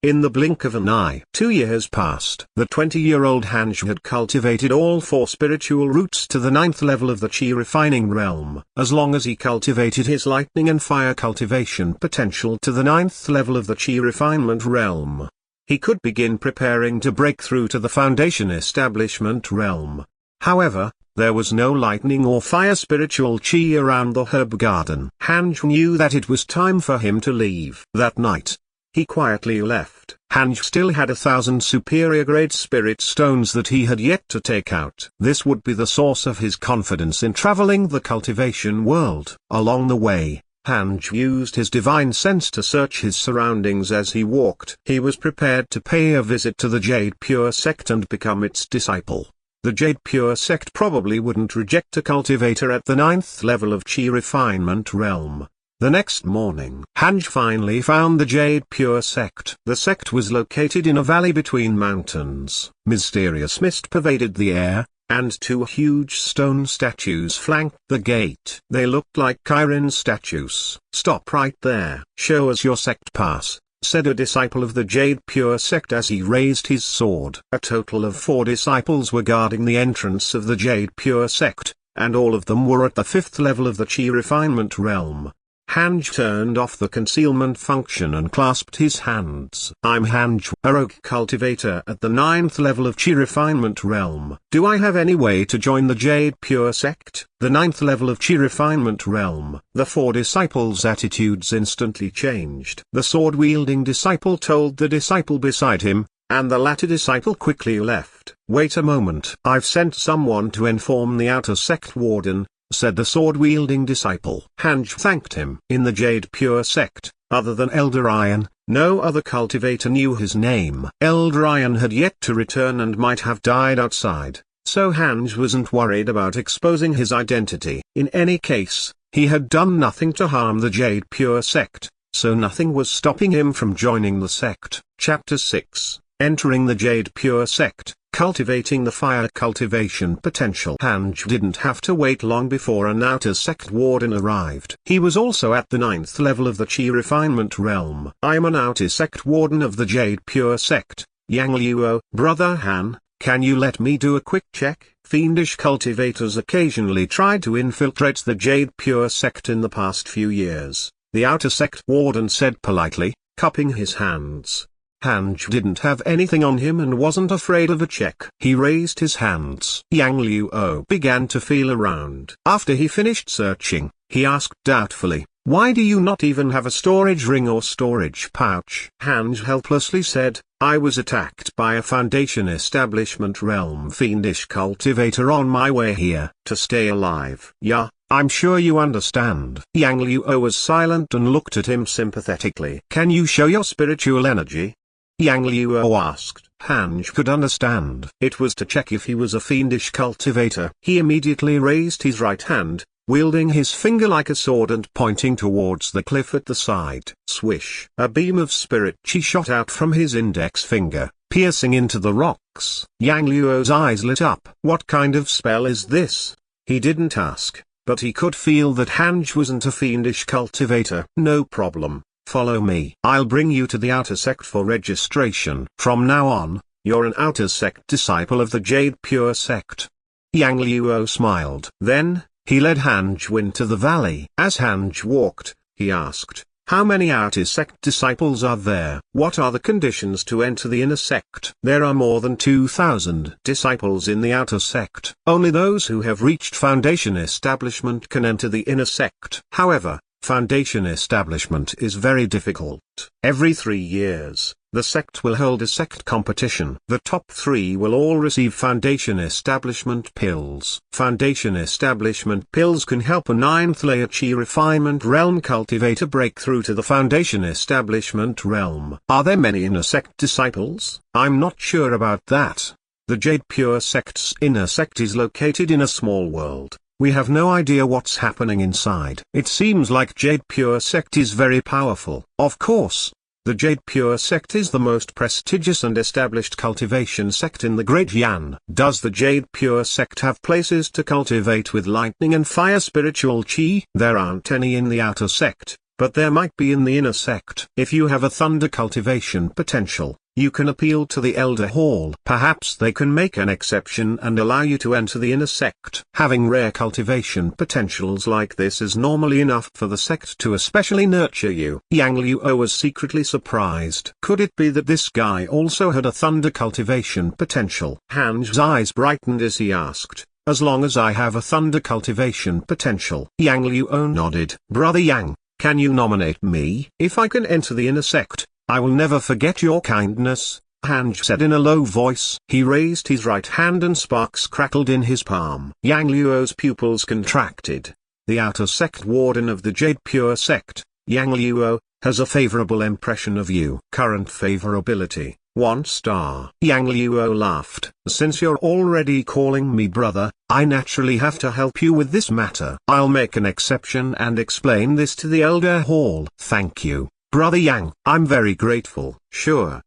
S1: In the blink of an eye, 2 years passed. The 20-year-old Hanj had cultivated all 4 spiritual roots to the 9th level of the Chi refining realm. As long as he cultivated his lightning and fire cultivation potential to the 9th level of the Chi refinement realm, he could begin preparing to break through to the foundation establishment realm. However, there was no lightning or fire spiritual chi around the herb garden. Hanj knew that it was time for him to leave. That night, he quietly left. Hanj still had 1,000 superior grade spirit stones that he had yet to take out. This would be the source of his confidence in traveling the cultivation world. Along the way, Hanj used his divine sense to search his surroundings as he walked. He was prepared to pay a visit to the Jade Pure sect and become its disciple. The Jade Pure sect probably wouldn't reject a cultivator at the 9th level of Chi refinement realm. The next morning, Hanj finally found the Jade Pure sect. The sect was located in a valley between mountains. Mysterious mist pervaded the air, and 2 huge stone statues flanked the gate. They looked like Kirin statues. Stop right there. Show us your sect pass, said a disciple of the Jade Pure sect as he raised his sword. A total of 4 disciples were guarding the entrance of the Jade Pure sect, and all of them were at the 5th level of the Chi refinement realm. Hanj turned off the concealment function and clasped his hands. I'm Hanj, a rogue cultivator at the 9th level of Chi refinement realm. Do I have any way to join the Jade Pure sect? The 9th level of Chi refinement realm. The 4 disciples' attitudes instantly changed. The sword-wielding disciple told the disciple beside him, and the latter disciple quickly left. Wait a moment. I've sent someone to inform the outer sect warden, said the sword-wielding disciple. Hanj thanked him. In the Jade Pure sect, other than Elder Iron, no other cultivator knew his name. Elder Iron had yet to return and might have died outside, so Hanj wasn't worried about exposing his identity. In any case, he had done nothing to harm the Jade Pure sect, so nothing was stopping him from joining the sect. Chapter 6. Entering the Jade Pure sect. Cultivating the fire cultivation potential. Hanj didn't have to wait long before an outer sect warden arrived. He was also at the 9th level of the Chi refinement realm. I'm an outer sect warden of the Jade Pure sect, Yang Luo. Brother Han, can you let me do a quick check? Fiendish cultivators occasionally tried to infiltrate the Jade Pure sect in the past few years, the outer sect warden said politely, cupping his hands. Hanj didn't have anything on him and wasn't afraid of a check. He raised his hands. Yang Luo began to feel around. After he finished searching, he asked doubtfully, why do you not even have a storage ring or storage pouch? Hanj helplessly said, I was attacked by a Foundation Establishment Realm fiendish cultivator on my way here. To stay alive. Yeah, I'm sure you understand. Yang Luo was silent and looked at him sympathetically. Can you show your spiritual energy? Yang Luo asked. Hanj could understand. It was to check if he was a fiendish cultivator. He immediately raised his right hand, wielding his finger like a sword and pointing towards the cliff at the side. Swish! A beam of spirit chi shot out from his index finger, piercing into the rocks. Yang Luo's eyes lit up. What kind of spell is this? He didn't ask, but he could feel that Hanj wasn't a fiendish cultivator. No problem. Follow me. I'll bring you to the outer sect for registration. From now on, you're an outer sect disciple of the Jade Pure sect. Yang Luo smiled. Then, he led Hanj into the valley. As Hanj walked, he asked, how many outer sect disciples are there? What are the conditions to enter the inner sect? There are more than 2,000 disciples in the outer sect. Only those who have reached Foundation Establishment can enter the inner sect. However, Foundation Establishment is very difficult. Every 3 years, the sect will hold a sect competition. The top 3 will all receive Foundation Establishment pills. Foundation Establishment pills can help a 9th layer Chi refinement realm cultivator break through to the Foundation Establishment realm. Are there many inner sect disciples? I'm not sure about that. The Jade Pure sect's inner sect is located in a small world. We have no idea what's happening inside. It seems like Jade Pure sect is very powerful. Of course, the Jade Pure sect is the most prestigious and established cultivation sect in the Great Yan. Does the Jade Pure sect have places to cultivate with lightning and fire spiritual chi? There aren't any in the outer sect, but there might be in the inner sect. If you have a thunder cultivation potential, you can appeal to the Elder Hall. Perhaps they can make an exception and allow you to enter the inner sect. Having rare cultivation potentials like this is normally enough for the sect to especially nurture you. Yang Luo was secretly surprised. Could it be that this guy also had a thunder cultivation potential? Hanj's eyes brightened as he asked, as long as I have a thunder cultivation potential. Yang Luo nodded. Brother Yang, can you nominate me? If I can enter the inner sect, I will never forget your kindness, Hanj said in a low voice. He raised his right hand and sparks crackled in his palm. Yang Luo's pupils contracted. The outer sect warden of the Jade Pure sect, Yang Luo, has a favorable impression of you. Current favorability, 1 star. Yang Luo laughed. Since you're already calling me brother, I naturally have to help you with this matter. I'll make an exception and explain this to the Elder Hall. Thank you, Brother Yang. I'm very grateful. Sure.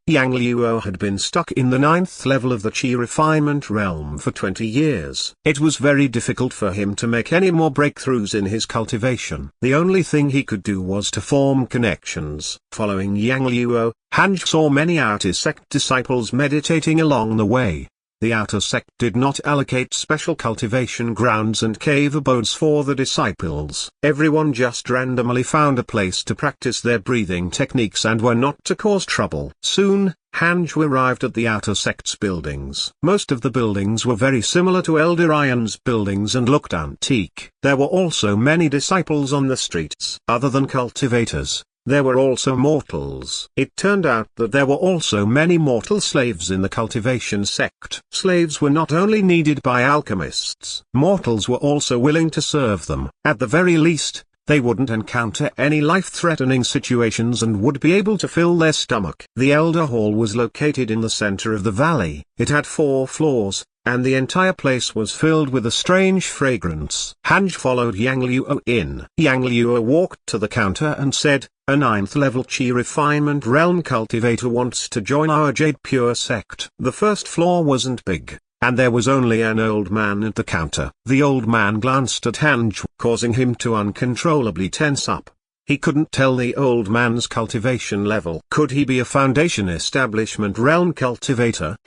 S1: Yang Luo had been stuck in the 9th level of the Chi refinement realm for 20 years. It was very difficult for him to make any more breakthroughs in his cultivation. The only thing he could do was to form connections. Following Yang Luo, Hanj saw many outer sect disciples meditating along the way. The outer sect did not allocate special cultivation grounds and cave abodes for the disciples. Everyone just randomly found a place to practice their breathing techniques and were not to cause trouble. Soon, Hanj arrived at the outer sect's buildings. Most of the buildings were very similar to Elder Ion's buildings and looked antique. There were also many disciples on the streets. Other than cultivators, there were also mortals. It turned out that there were also many mortal slaves in the cultivation sect. Slaves were not only needed by alchemists, mortals were also willing to serve them. At the very least, they wouldn't encounter any life-threatening situations and would be able to fill their stomach. The Elder Hall was located in the center of the valley. It had 4 floors, and the entire place was filled with a strange fragrance. Hanj followed Yang Luo in. Yang Luo walked to the counter and said, "A 9th level Qi Refinement Realm cultivator wants to join our Jade Pure sect." The first floor wasn't big, and there was only an old man at the counter. The old man glanced at Hanj, causing him to uncontrollably tense up. He couldn't tell the old man's cultivation level. Could he be a Foundation Establishment Realm cultivator?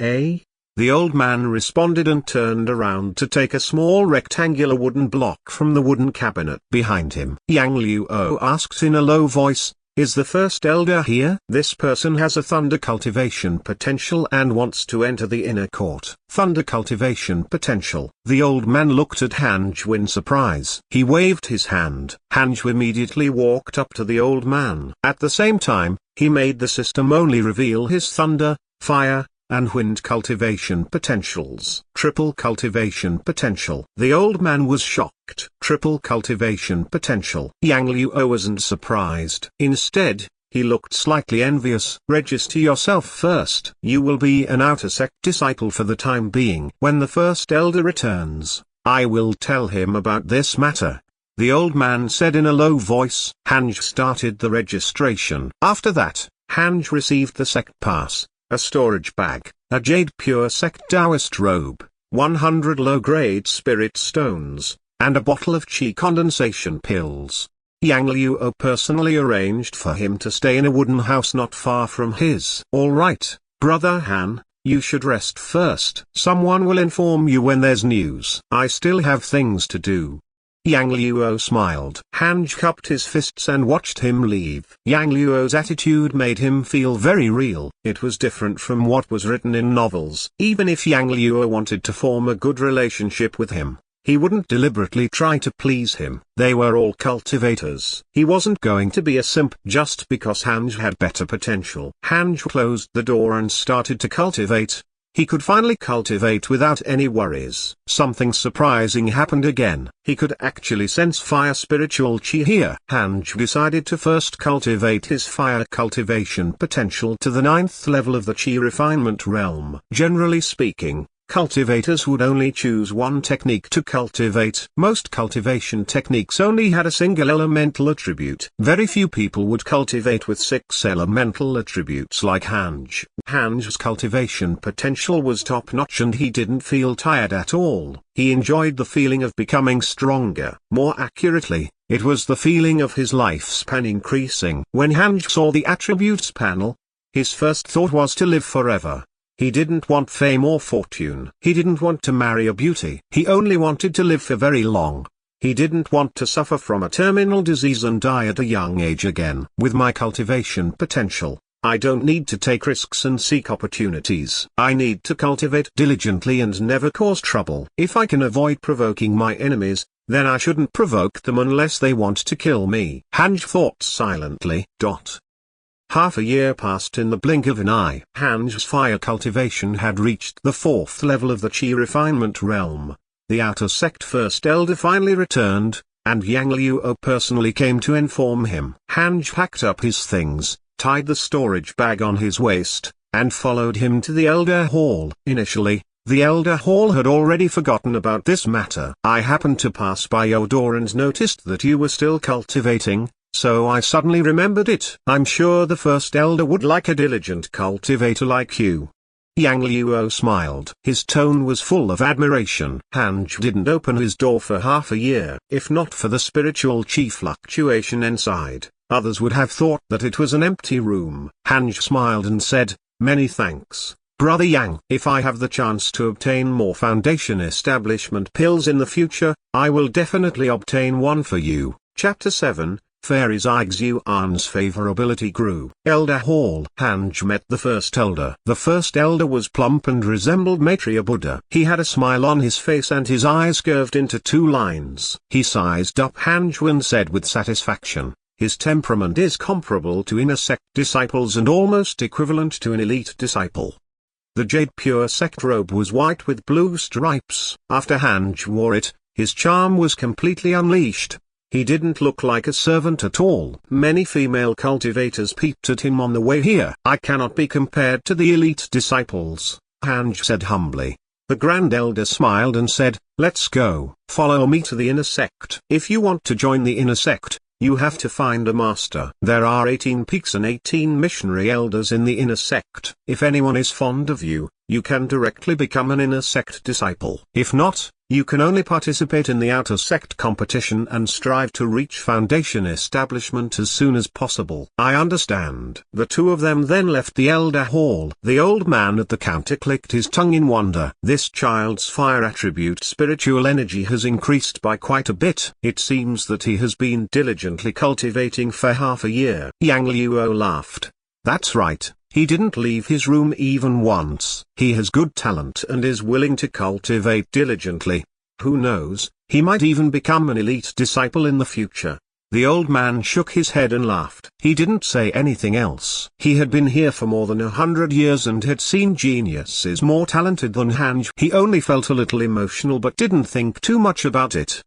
S1: The old man responded and turned around to take a small rectangular wooden block from the wooden cabinet behind him. Yang Luo asked in a low voice, "Is the first elder here?" "This person has a thunder cultivation potential and wants to enter the inner court." Thunder cultivation potential. The old man looked at Hanj in surprise. He waved his hand. Hanj immediately walked up to the old man. At the same time, he made the system only reveal his thunder, fire, and wind cultivation potentials. Triple cultivation potential. The old man was shocked. Triple cultivation potential. Yang Luo wasn't surprised. Instead, he looked slightly envious. "Register yourself first. You will be an outer sect disciple for the time being. When the first elder returns, I will tell him about this matter," the old man said in a low voice. Hanj started the registration. After that, Hanj received the sect pass, a storage bag, a Jade Pure Sect Taoist robe, 100 low-grade spirit stones, and a bottle of Qi condensation pills. Yang Luo personally arranged for him to stay in a wooden house not far from his. "All right, Brother Han, you should rest first. Someone will inform you when there's news. I still have things to do." Yang Luo smiled. Hanj cupped his fists and watched him leave. Yang Luo's attitude made him feel very real. It was different from what was written in novels. Even if Yang Luo wanted to form a good relationship with him, he wouldn't deliberately try to please him. They were all cultivators. He wasn't going to be a simp just because Hanj had better potential. Hanj closed the door and started to cultivate. He could finally cultivate without any worries. Something surprising happened again. He could actually sense fire spiritual chi here. Hanj decided to first cultivate his fire cultivation potential to the 9th level of the Qi Refinement Realm. Generally speaking, cultivators would only choose one technique to cultivate. Most cultivation techniques only had a single elemental attribute. Very few people would cultivate with 6 elemental attributes like Hanj. Hanj's cultivation potential was top-notch and he didn't feel tired at all. He enjoyed the feeling of becoming stronger. More accurately, it was the feeling of his lifespan increasing. When Hanj saw the attributes panel, his first thought was to live forever. He didn't want fame or fortune. He didn't want to marry a beauty. He only wanted to live for very long. He didn't want to suffer from a terminal disease and die at a young age again. With my cultivation potential, I don't need to take risks and seek opportunities. I need to cultivate diligently and never cause trouble. If I can avoid provoking my enemies, then I shouldn't provoke them unless they want to kill me. Hanj thought silently. Half a year passed in the blink of an eye. Hanj's fire cultivation had reached the 4th level of the Qi Refinement Realm. The outer sect first elder finally returned, and Yang Luo personally came to inform him. Hanj packed up his things, tied the storage bag on his waist, and followed him to the Elder Hall. Initially, the Elder Hall had already forgotten about this matter. "I happened to pass by your door and noticed that you were still cultivating, so I suddenly remembered it. I'm sure the first elder would like a diligent cultivator like you." Yang Luo smiled. His tone was full of admiration. Hanj didn't open his door for half a year. If not for the spiritual chi fluctuation inside, others would have thought that it was an empty room. Hanj smiled and said, "Many thanks, Brother Yang, if I have the chance to obtain more foundation establishment pills in the future, I will definitely obtain one for you. Chapter 7, Fairy Zhig's Yuan's favorability grew. Elder Hall. Hanj met the first elder. The first elder was plump and resembled Maitreya Buddha. He had a smile on his face and his eyes curved into two lines. He sized up Hanj and said with satisfaction, his temperament is comparable to inner sect disciples and almost equivalent to an elite disciple. The Jade Pure Sect robe was white with blue stripes. After Hanj wore it, his charm was completely unleashed. He didn't look like a servant at all. Many female cultivators peeped at him on the way here. I cannot be compared to the elite disciples, Hanj said humbly. The Grand Elder smiled and said, let's go. Follow me to the inner sect. If you want to join the inner sect, you have to find a master. There are 18 peaks and 18 missionary elders in the inner sect. If anyone is fond of you, you can directly become an inner sect disciple. If not, you can only participate in the outer sect competition and strive to reach foundation establishment as soon as possible. I understand. The two of them then left the elder hall. The old man at the counter clicked his tongue in wonder. This child's fire attribute spiritual energy has increased by quite a bit. It seems that he has been diligently cultivating for half a year. Yang Luo laughed. That's right. He didn't leave his room even once. He has good talent and is willing to cultivate diligently. Who knows, he might even become an elite disciple in the future. The old man shook his head and laughed. He didn't say anything else. He had been here for more than 100 years and had seen geniuses more talented than Hanj. He only felt a little emotional but didn't think too much about it.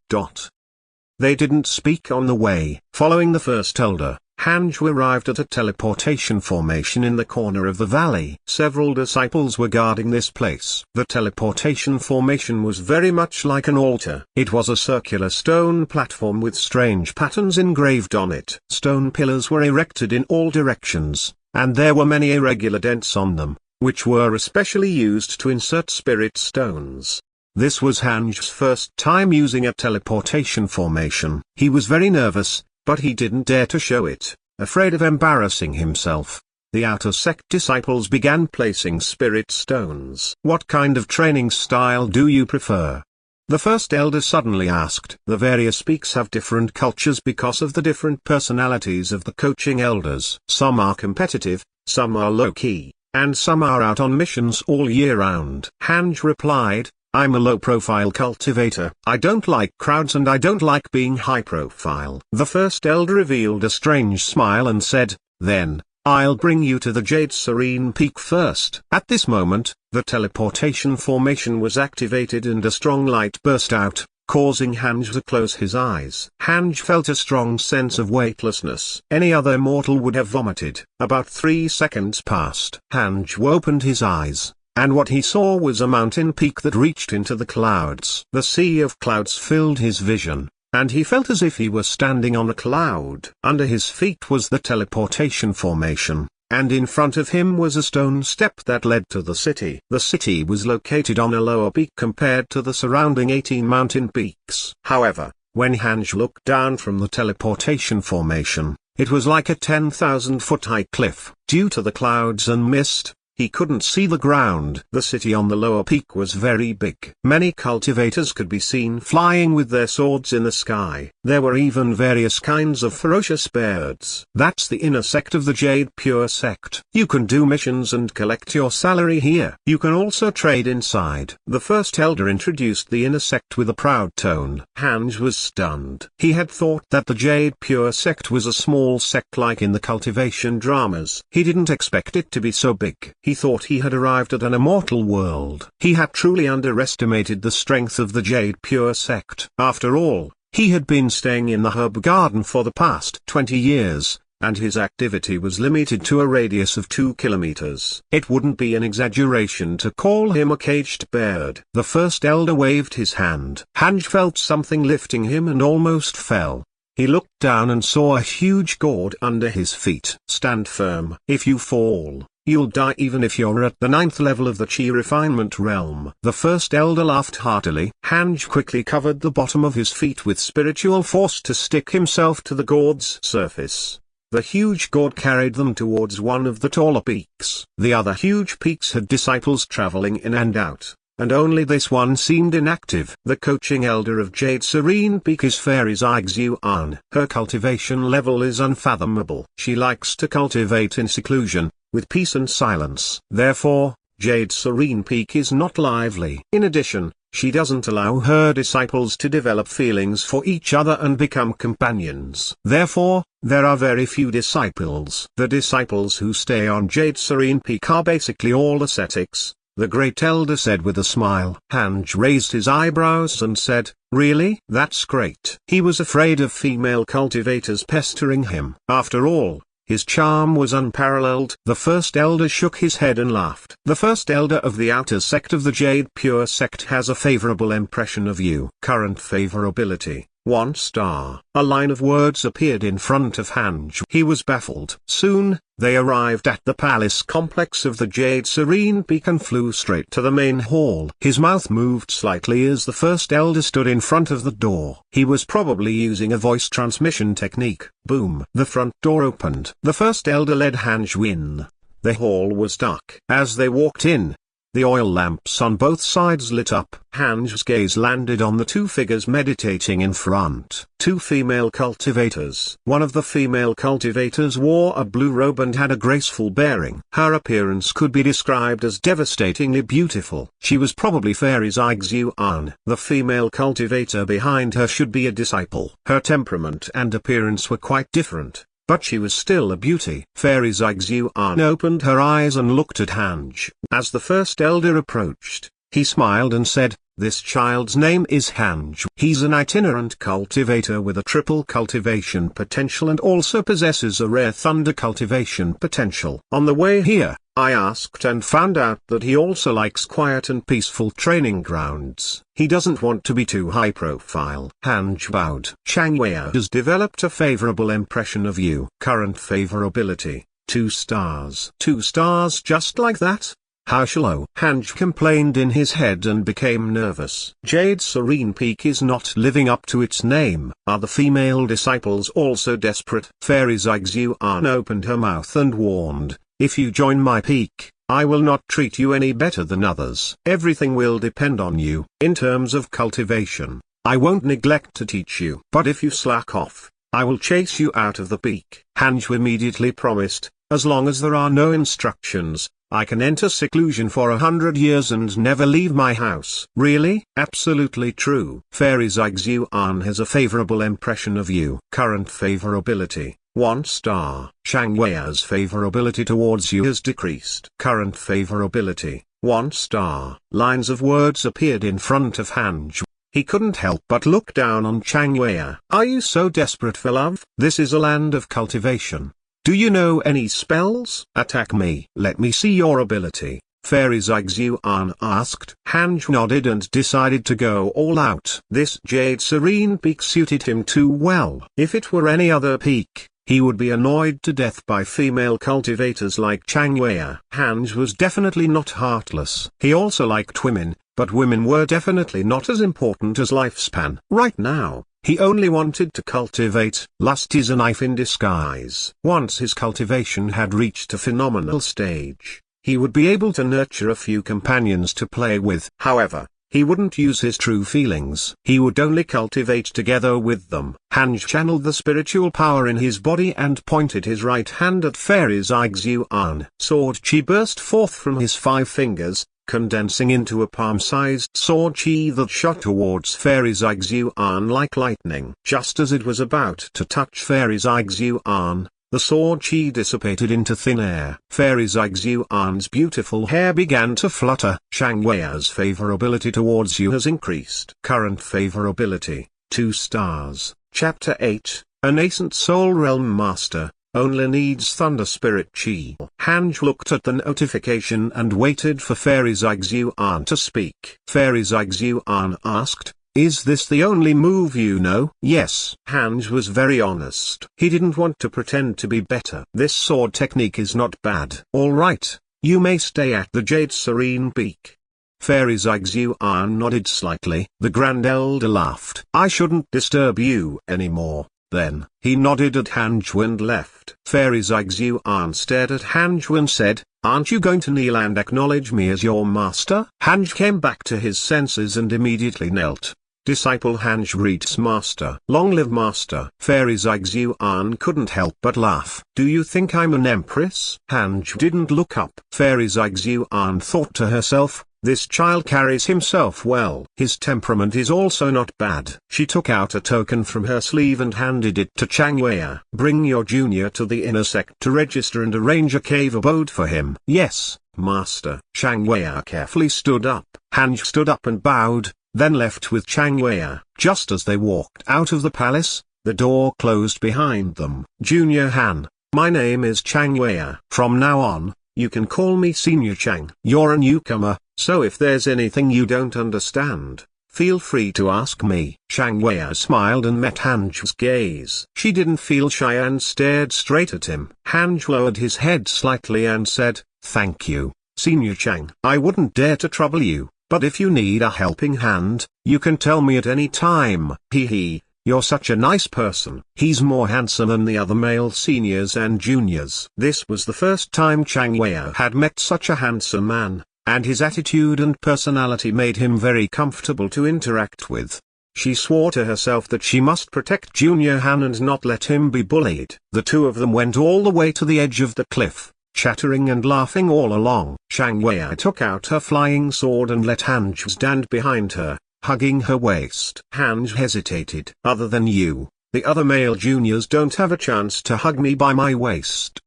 S1: They didn't speak on the way. Following the first elder, Hanj arrived at a teleportation formation in the corner of the valley. Several disciples were guarding this place. The teleportation formation was very much like an altar. It was a circular stone platform with strange patterns engraved on it. Stone pillars were erected in all directions, and there were many irregular dents on them, which were especially used to insert spirit stones. This was Hanj's first time using a teleportation formation. He was very nervous, but he didn't dare to show it, afraid of embarrassing himself. The outer sect disciples began placing spirit stones. What kind of training style do you prefer? The first elder suddenly asked. The various peaks have different cultures because of the different personalities of the coaching elders. Some are competitive, some are low-key, and some are out on missions all year round. Hanj replied, I'm a low-profile cultivator. I don't like crowds and I don't like being high-profile. The first elder revealed a strange smile and said, then, I'll bring you to the Jade Serene Peak first. At this moment, the teleportation formation was activated and a strong light burst out, causing Hanj to close his eyes. Hanj felt a strong sense of weightlessness. Any other mortal would have vomited. About 3 seconds passed. Hanj opened his eyes, and what he saw was a mountain peak that reached into the clouds. The sea of clouds filled his vision, and he felt as if he were standing on a cloud. Under his feet was the teleportation formation, and in front of him was a stone step that led to the city. The city was located on a lower peak compared to the surrounding 18 mountain peaks. However, when Hanj looked down from the teleportation formation, it was like a 10,000-foot high cliff. Due to the clouds and mist, he couldn't see the ground. The city on the lower peak was very big. Many cultivators could be seen flying with their swords in the sky. There were even various kinds of ferocious birds. That's the inner sect of the Jade Pure Sect. You can do missions and collect your salary here. You can also trade inside. The first elder introduced the inner sect with a proud tone. Hanj was stunned. He had thought that the Jade Pure Sect was a small sect like in the cultivation dramas. He didn't expect it to be so big. He thought he had arrived at an immortal world. He had truly underestimated the strength of the Jade Pure Sect. After all, he had been staying in the herb garden for the past 20 years, and his activity was limited to a radius of 2 kilometers. It wouldn't be an exaggeration to call him a caged bird. The first elder waved his hand. Hanj felt something lifting him and almost fell. He looked down and saw a huge gourd under his feet. Stand firm. If you fall, you'll die even if you're at the 9th level of the Chi refinement realm. The first elder laughed heartily. Hanj quickly covered the bottom of his feet with spiritual force to stick himself to the gourd's surface. The The huge gourd carried them towards one of the taller peaks. The other huge peaks had disciples traveling in and out, and only this one seemed inactive. The coaching elder of Jade Serene Peak is Fairy Zixuan. Her cultivation level is unfathomable. She likes to cultivate in seclusion, with peace and silence. Therefore, Jade Serene Peak is not lively. In addition, she doesn't allow her disciples to develop feelings for each other and become companions. Therefore, there are very few disciples. The disciples who stay on Jade Serene Peak are basically all ascetics, the great elder said with a smile. Hanj raised his eyebrows and said, "Really? That's great." He was afraid of female cultivators pestering him. After all, his charm was unparalleled. The first elder shook his head and laughed. The first elder of the outer sect of the Jade Pure sect has a favorable impression of you. Current favorability, 1 star. A line of words appeared in front of Hanj. He was baffled. Soon, they arrived at the palace complex of the Jade Serene Peak and flew straight to the main hall. His mouth moved slightly as the first elder stood in front of the door. He was probably using a voice transmission technique. Boom. The front door opened. The first elder led Hanj in. The hall was dark. As they walked in, the oil lamps on both sides lit up. Hanj's gaze landed on the two figures meditating in front. Two female cultivators. One of the female cultivators wore a blue robe and had a graceful bearing. Her appearance could be described as devastatingly beautiful. She was probably Fairy Zixuan. The female cultivator behind her should be a disciple. Her temperament and appearance were quite different, but she was still a beauty. Fairy Zixuan opened her eyes and looked at Hanj. As the first elder approached, he smiled and said, "This child's name is Hanj. He's an itinerant cultivator with a triple cultivation potential and also possesses a rare thunder cultivation potential. On the way here, I asked and found out that he also likes quiet and peaceful training grounds. He doesn't want to be too high profile." Hanj bowed. "Chang Wei has developed a favorable impression of you. Current favorability, 2 stars. 2 stars just like that? How shallow." Hanj complained in his head and became nervous. Jade Serene Peak is not living up to its name. Are the female disciples also desperate? Fairy Zixuan opened her mouth and warned, "If you join my peak, I will not treat you any better than others. Everything will depend on you. In terms of cultivation, I won't neglect to teach you. But if you slack off, I will chase you out of the peak." Hanj immediately promised, "As long as there are no instructions, I can enter seclusion for 100 years and never leave my house." "Really?" "Absolutely true." Fairy Zixuan has a favorable impression of you. Current favorability, 1 star. Chang Wei's favorability towards you has decreased. Current favorability, 1 star. Lines of words appeared in front of Hanj. He couldn't help but look down on Chang Wei. "Are you so desperate for love? This is a land of cultivation. Do you know any spells? Attack me. Let me see your ability." Fairy Zixuan asked. Hanj nodded and decided to go all out. This Jade Serene Peak suited him too well. If it were any other peak, he would be annoyed to death by female cultivators like Chang Wei. Hanj was definitely not heartless. He also liked women, but women were definitely not as important as lifespan. Right now, he only wanted to cultivate. Lust is a knife in disguise. Once his cultivation had reached a phenomenal stage, he would be able to nurture a few companions to play with. However, he wouldn't use his true feelings. He would only cultivate together with them. Hanj channeled the spiritual power in his body and pointed his right hand at Fairy Zixuan. Sword chi burst forth from his 5 fingers, condensing into a palm-sized sword chi that shot towards Fairy Zixuan like lightning. Just as it was about to touch Fairy Zixuan, the sword chi dissipated into thin air. Fairy Zixuan's beautiful hair began to flutter. Chang Wei's favorability towards you has increased. Current favorability, 2 stars. Chapter 8, A Nascent Soul Realm Master only needs Thunder Spirit Chi. Hanj looked at the notification and waited for Fairy Zixuan to speak. Fairy Zixuan asked, "Is this the only move you know?" "Yes." Hanj was very honest. He didn't want to pretend to be better. "This sword technique is not bad." "All right, you may stay at the Jade Serene Peak." Fairy Zixuan nodded slightly. The Grand Elder laughed. "I shouldn't disturb you anymore. Then, he nodded at Hanju and left. Fairy Zixuan stared at Hanju and said, "Aren't you going to kneel and acknowledge me as your master?" Hanju came back to his senses and immediately knelt. Disciple Hanju greets master. Long live master. Fairy Zixuan couldn't help but laugh. "Do you think I'm an empress?" Hanju didn't look up. Fairy Zixuan thought to herself, "This child carries himself well. His temperament is also not bad." She took out a token from her sleeve and handed it to Chang Wei. "Bring your junior to the inner sect to register and arrange a cave abode for him." "Yes, master." Chang Wei carefully stood up. Hanju stood up and bowed, then left with Chang Wei. Just as they walked out of the palace, the door closed behind them. "Junior Han, my name is Chang Wei. From now on, you can call me Senior Chang. You're a newcomer, so if there's anything you don't understand, feel free to ask me." Chang Wei smiled and met Hanju's gaze. She didn't feel shy and stared straight at him. Hanju lowered his head slightly and said, "Thank you, Senior Chang. I wouldn't dare to trouble you, but if you need a helping hand, you can tell me at any time." Hee, "You're such a nice person." He's more handsome than the other male seniors and juniors. This was the first time Chang Wei had met such a handsome man, and his attitude and personality made him very comfortable to interact with. She swore to herself that she must protect Junior Han and not let him be bullied. The two of them went all the way to the edge of the cliff, chattering and laughing all along. Chang Wei took out her flying sword and let Hanju stand behind her, hugging her waist. Hanju hesitated. "Other than you, the other male juniors don't have a chance to hug me by my waist."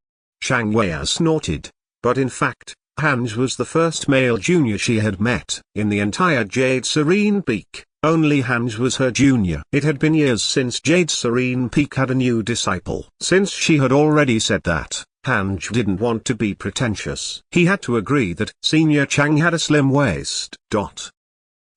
S1: Chang Wei snorted. But in fact, Hanju was the first male junior she had met. In the entire Jade Serene Peak, only Hanju was her junior. It had been years since Jade Serene Peak had a new disciple. Since she had already said that, Hanju didn't want to be pretentious. He had to agree that Senior Chang had a slim waist.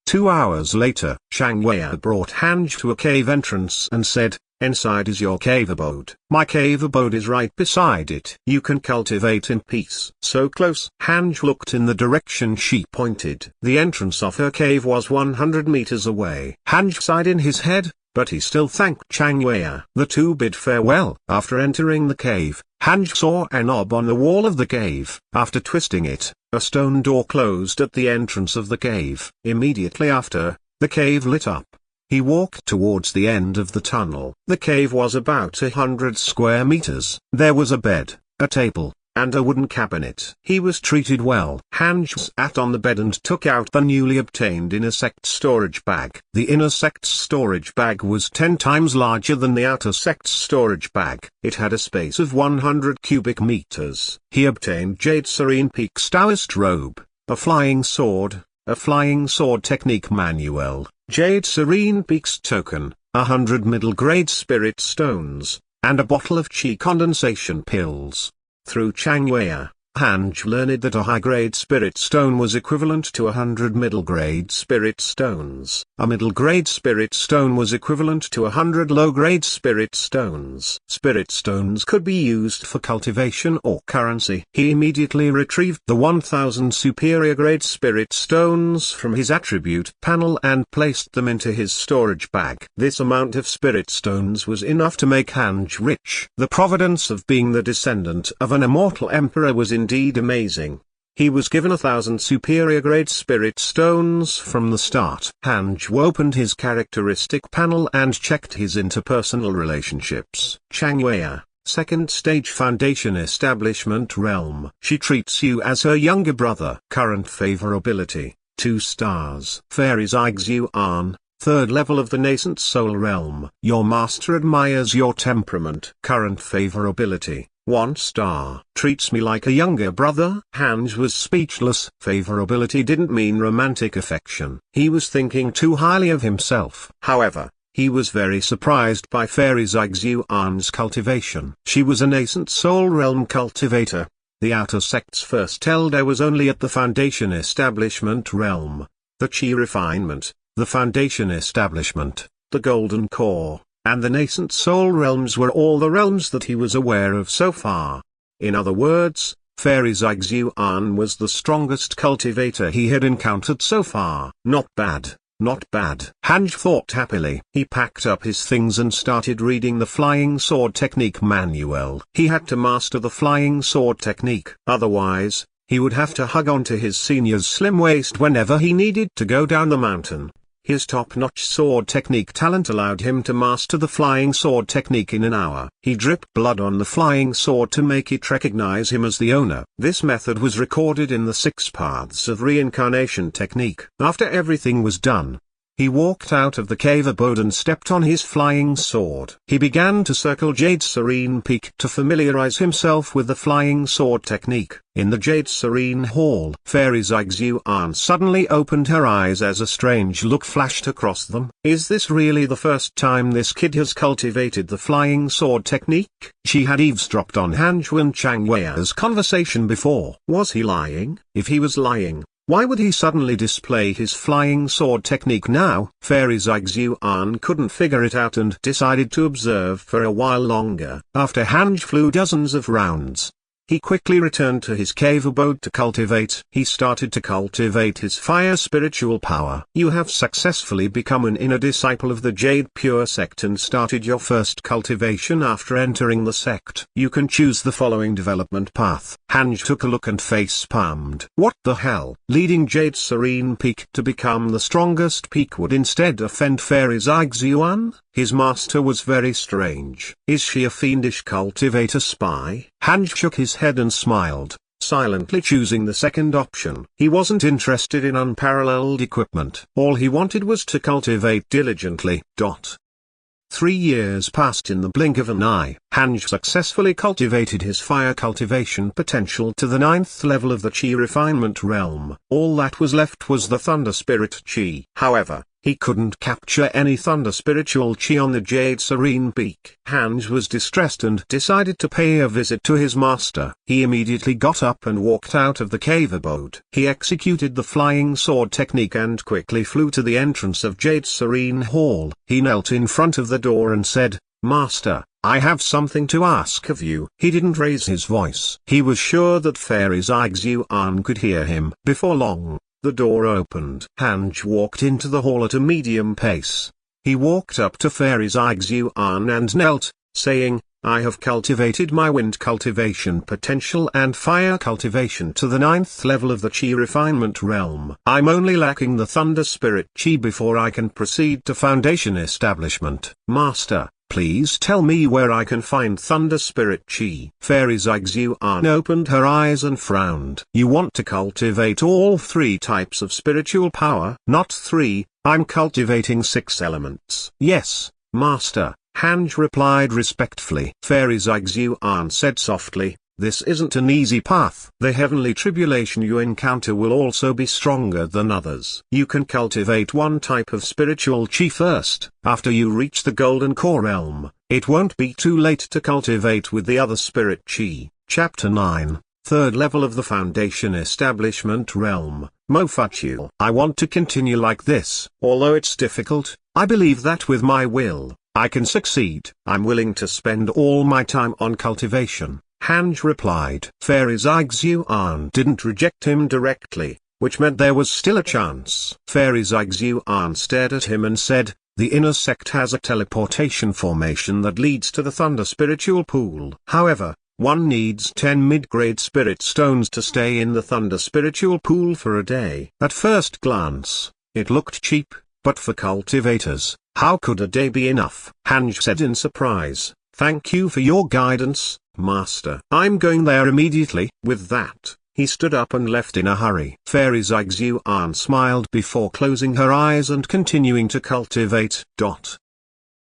S1: 2 hours later, Chang Wei brought Hanju to a cave entrance and said, "Inside is your cave abode. My cave abode is right beside it. You can cultivate in peace." So close. Hanju looked in the direction she pointed. The entrance of her cave was 100 meters away. Hanju sighed in his head, but he still thanked Chang Wei. The two bid farewell. After entering the cave, Hanju saw a knob on the wall of the cave. After twisting it, a stone door closed at the entrance of the cave. Immediately after, the cave lit up. He walked towards the end of the tunnel. The cave was about 100 square meters. There was a bed, a table, and a wooden cabinet. He was treated well. Hanju sat on the bed and took out the newly obtained inner sect storage bag. The inner sect storage bag was 10 times larger than the outer sect storage bag. It had a space of 100 cubic meters. He obtained Jade Serene Peak's Taoist robe, a flying sword technique manual, Jade Serene Peak's token, 100 middle-grade spirit stones, and a bottle of chi condensation pills. Through Chang Wei, Hanju learned that a high-grade spirit stone was equivalent to 100 middle-grade spirit stones. A middle-grade spirit stone was equivalent to 100 low-grade spirit stones. Spirit stones could be used for cultivation or currency. He immediately retrieved the 1000 superior-grade spirit stones from his attribute panel and placed them into his storage bag. This amount of spirit stones was enough to make Hanju rich. The providence of being the descendant of an immortal emperor was indeed amazing. He was given 1000 superior-grade spirit stones from the start. Hanju opened his characteristic panel and checked his interpersonal relationships. Chang Wei, second stage foundation establishment realm. She treats you as her younger brother. Current favorability, 2 stars. Fairy Zixuan, third level of the nascent soul realm. Your master admires your temperament. Current favorability, 1 star. Treats me like a younger brother. Hanju was speechless. Favorability didn't mean romantic affection. He was thinking too highly of himself. However, he was very surprised by Fairy Zixuan's cultivation. She was a nascent soul realm cultivator. The outer sect's first elder was only at the foundation establishment realm. The chi refinement, the foundation establishment, the golden core, and the nascent soul realms were all the realms that he was aware of so far. In other words, Fairy Zixuan was the strongest cultivator he had encountered so far. Not bad, not bad. Hanj thought happily. He packed up his things and started reading the Flying Sword Technique manual. He had to master the Flying Sword Technique. Otherwise, he would have to hug onto his senior's slim waist whenever he needed to go down the mountain. His top-notch sword technique talent allowed him to master the flying sword technique in an hour. He dripped blood on the flying sword to make it recognize him as the owner. This method was recorded in the 6 paths of reincarnation technique. After everything was done, he walked out of the cave abode and stepped on his flying sword. He began to circle Jade Serene Peak to familiarize himself with the flying sword technique. In the Jade Serene Hall, Fairy Zixuan suddenly opened her eyes as a strange look flashed across them. Is this really the first time this kid has cultivated the flying sword technique? She had eavesdropped on Hanjuan Changwea's conversation before. Was he lying? If he was lying, why would he suddenly display his flying sword technique now? Fairy Zixuan couldn't figure it out and decided to observe for a while longer. After Hanj flew dozens of rounds, he quickly returned to his cave abode to cultivate. He started to cultivate his fire spiritual power. You have successfully become an inner disciple of the Jade Pure sect and started your first cultivation after entering the sect. You can choose the following development path. Hanj took a look and face-palmed. What the hell? Leading Jade Serene Peak to become the strongest peak would instead offend Fairy Zixuan? His master was very strange. Is she a fiendish cultivator spy? Hanj shook his head and smiled, silently choosing the second option. He wasn't interested in unparalleled equipment. All he wanted was to cultivate diligently. 3 years passed in the blink of an eye. Hanj successfully cultivated his fire cultivation potential to the 9th level of the Chi refinement realm. All that was left was the Thunder Spirit Chi. However, he couldn't capture any Thunder Spiritual Chi on the Jade Serene Peak. Hanj was distressed and decided to pay a visit to his master. He immediately got up and walked out of the cave abode. He executed the flying sword technique and quickly flew to the entrance of Jade Serene Hall. He knelt in front of the door and said, "Master, I have something to ask of you." He didn't raise his voice. He was sure that Fairy Zixuan could hear him. Before long, the door opened. Hanj walked into the hall at a medium pace. He walked up to Fairy Zixuan and knelt, saying, "I have cultivated my wind cultivation potential and fire cultivation to the 9th level of the Chi refinement realm. I'm only lacking the Thunder Spirit Chi before I can proceed to foundation establishment. Master, please tell me where I can find Thunder Spirit Chi." Fairy Zixuan opened her eyes and frowned. "You want to cultivate all 3 types of spiritual power?" "Not 3, I'm cultivating 6 elements." "Yes, Master," Hanj replied respectfully. Fairy Zixuan said softly, "This isn't an easy path. The heavenly tribulation you encounter will also be stronger than others. You can cultivate 1 type of spiritual chi first. After you reach the golden core realm, it won't be too late to cultivate with the other spirit chi." Chapter 9, 3rd level of the foundation establishment realm, Mofuchu. I want to continue like this. Although it's difficult, I believe that with my will, I can succeed. I'm willing to spend all my time on cultivation, Hanj replied. Fairy Zixuan didn't reject him directly, which meant there was still a chance. Fairy Zixuan stared at him and said, "The inner sect has a teleportation formation that leads to the Thunder Spiritual Pool. However, one needs 10 mid-grade spirit stones to stay in the Thunder Spiritual Pool for a day." At first glance, it looked cheap, but for cultivators, how could a day be enough? Hanj said in surprise, "Thank you for your guidance, Master. I'm going there immediately." With that, he stood up and left in a hurry. Fairy Zixuan smiled before closing her eyes and continuing to cultivate.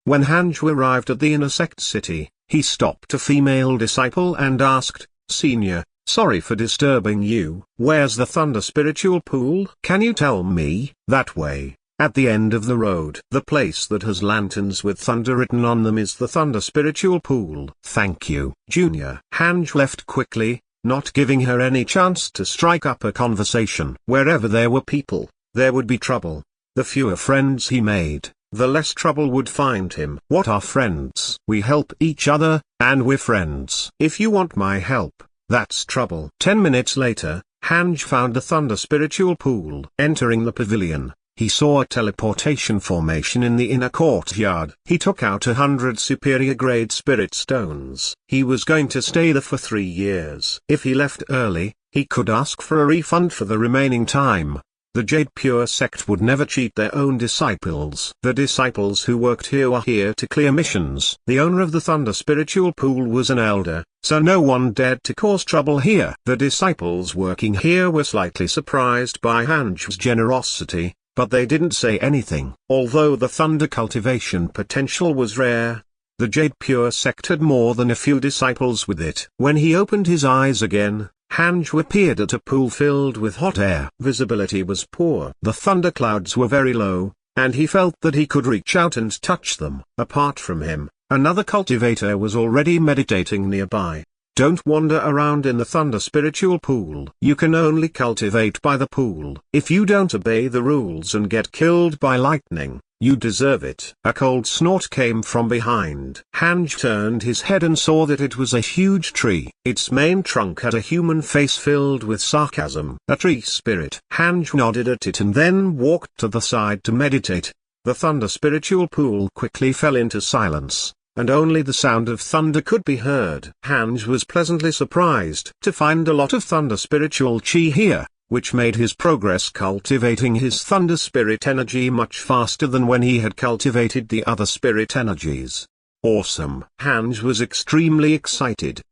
S1: When Hanj arrived at the inner sect city, he stopped a female disciple and asked, "Senior, sorry for disturbing you. Where's the Thunder Spiritual Pool? Can you tell me?" "That way, at the end of the road. The place that has lanterns with thunder written on them is the Thunder Spiritual Pool." "Thank you, Junior." Hanj left quickly, not giving her any chance to strike up a conversation. Wherever there were people, there would be trouble. The fewer friends he made, the less trouble would find him. What are friends? We help each other, and we're friends. If you want my help, that's trouble. 10 minutes later, Hanj found the Thunder Spiritual Pool. Entering the pavilion, He saw a teleportation formation in the inner courtyard. He took out 100 superior-grade spirit stones. He was going to stay there for 3 years. If he left early, he could ask for a refund for the remaining time. The Jade Pure sect would never cheat their own disciples. The disciples who worked here were here to clear missions. The owner of the Thunder Spiritual Pool was an elder, so no one dared to cause trouble here. The disciples working here were slightly surprised by Hanj's generosity, but they didn't say anything. Although the Thunder cultivation potential was rare, the Jade Pure sect had more than a few disciples with it. When he opened his eyes again, Hanj appeared at a pool filled with hot air. Visibility was poor. The thunderclouds were very low, and he felt that he could reach out and touch them. Apart from him, another cultivator was already meditating nearby. Don't wander around in the Thunder Spiritual Pool. You can only cultivate by the pool. If you don't obey the rules and get killed by lightning, you deserve it. A cold snort came from behind. Hanj turned his head and saw that it was a huge tree. Its main trunk had a human face filled with sarcasm. A tree spirit. Hanj nodded at it and then walked to the side to meditate. The Thunder Spiritual Pool quickly fell into silence, and only the sound of thunder could be heard. Hanj was pleasantly surprised to find a lot of Thunder Spiritual Chi here, which made his progress cultivating his Thunder Spirit energy much faster than when he had cultivated the other spirit energies. Awesome! Hanj was extremely excited.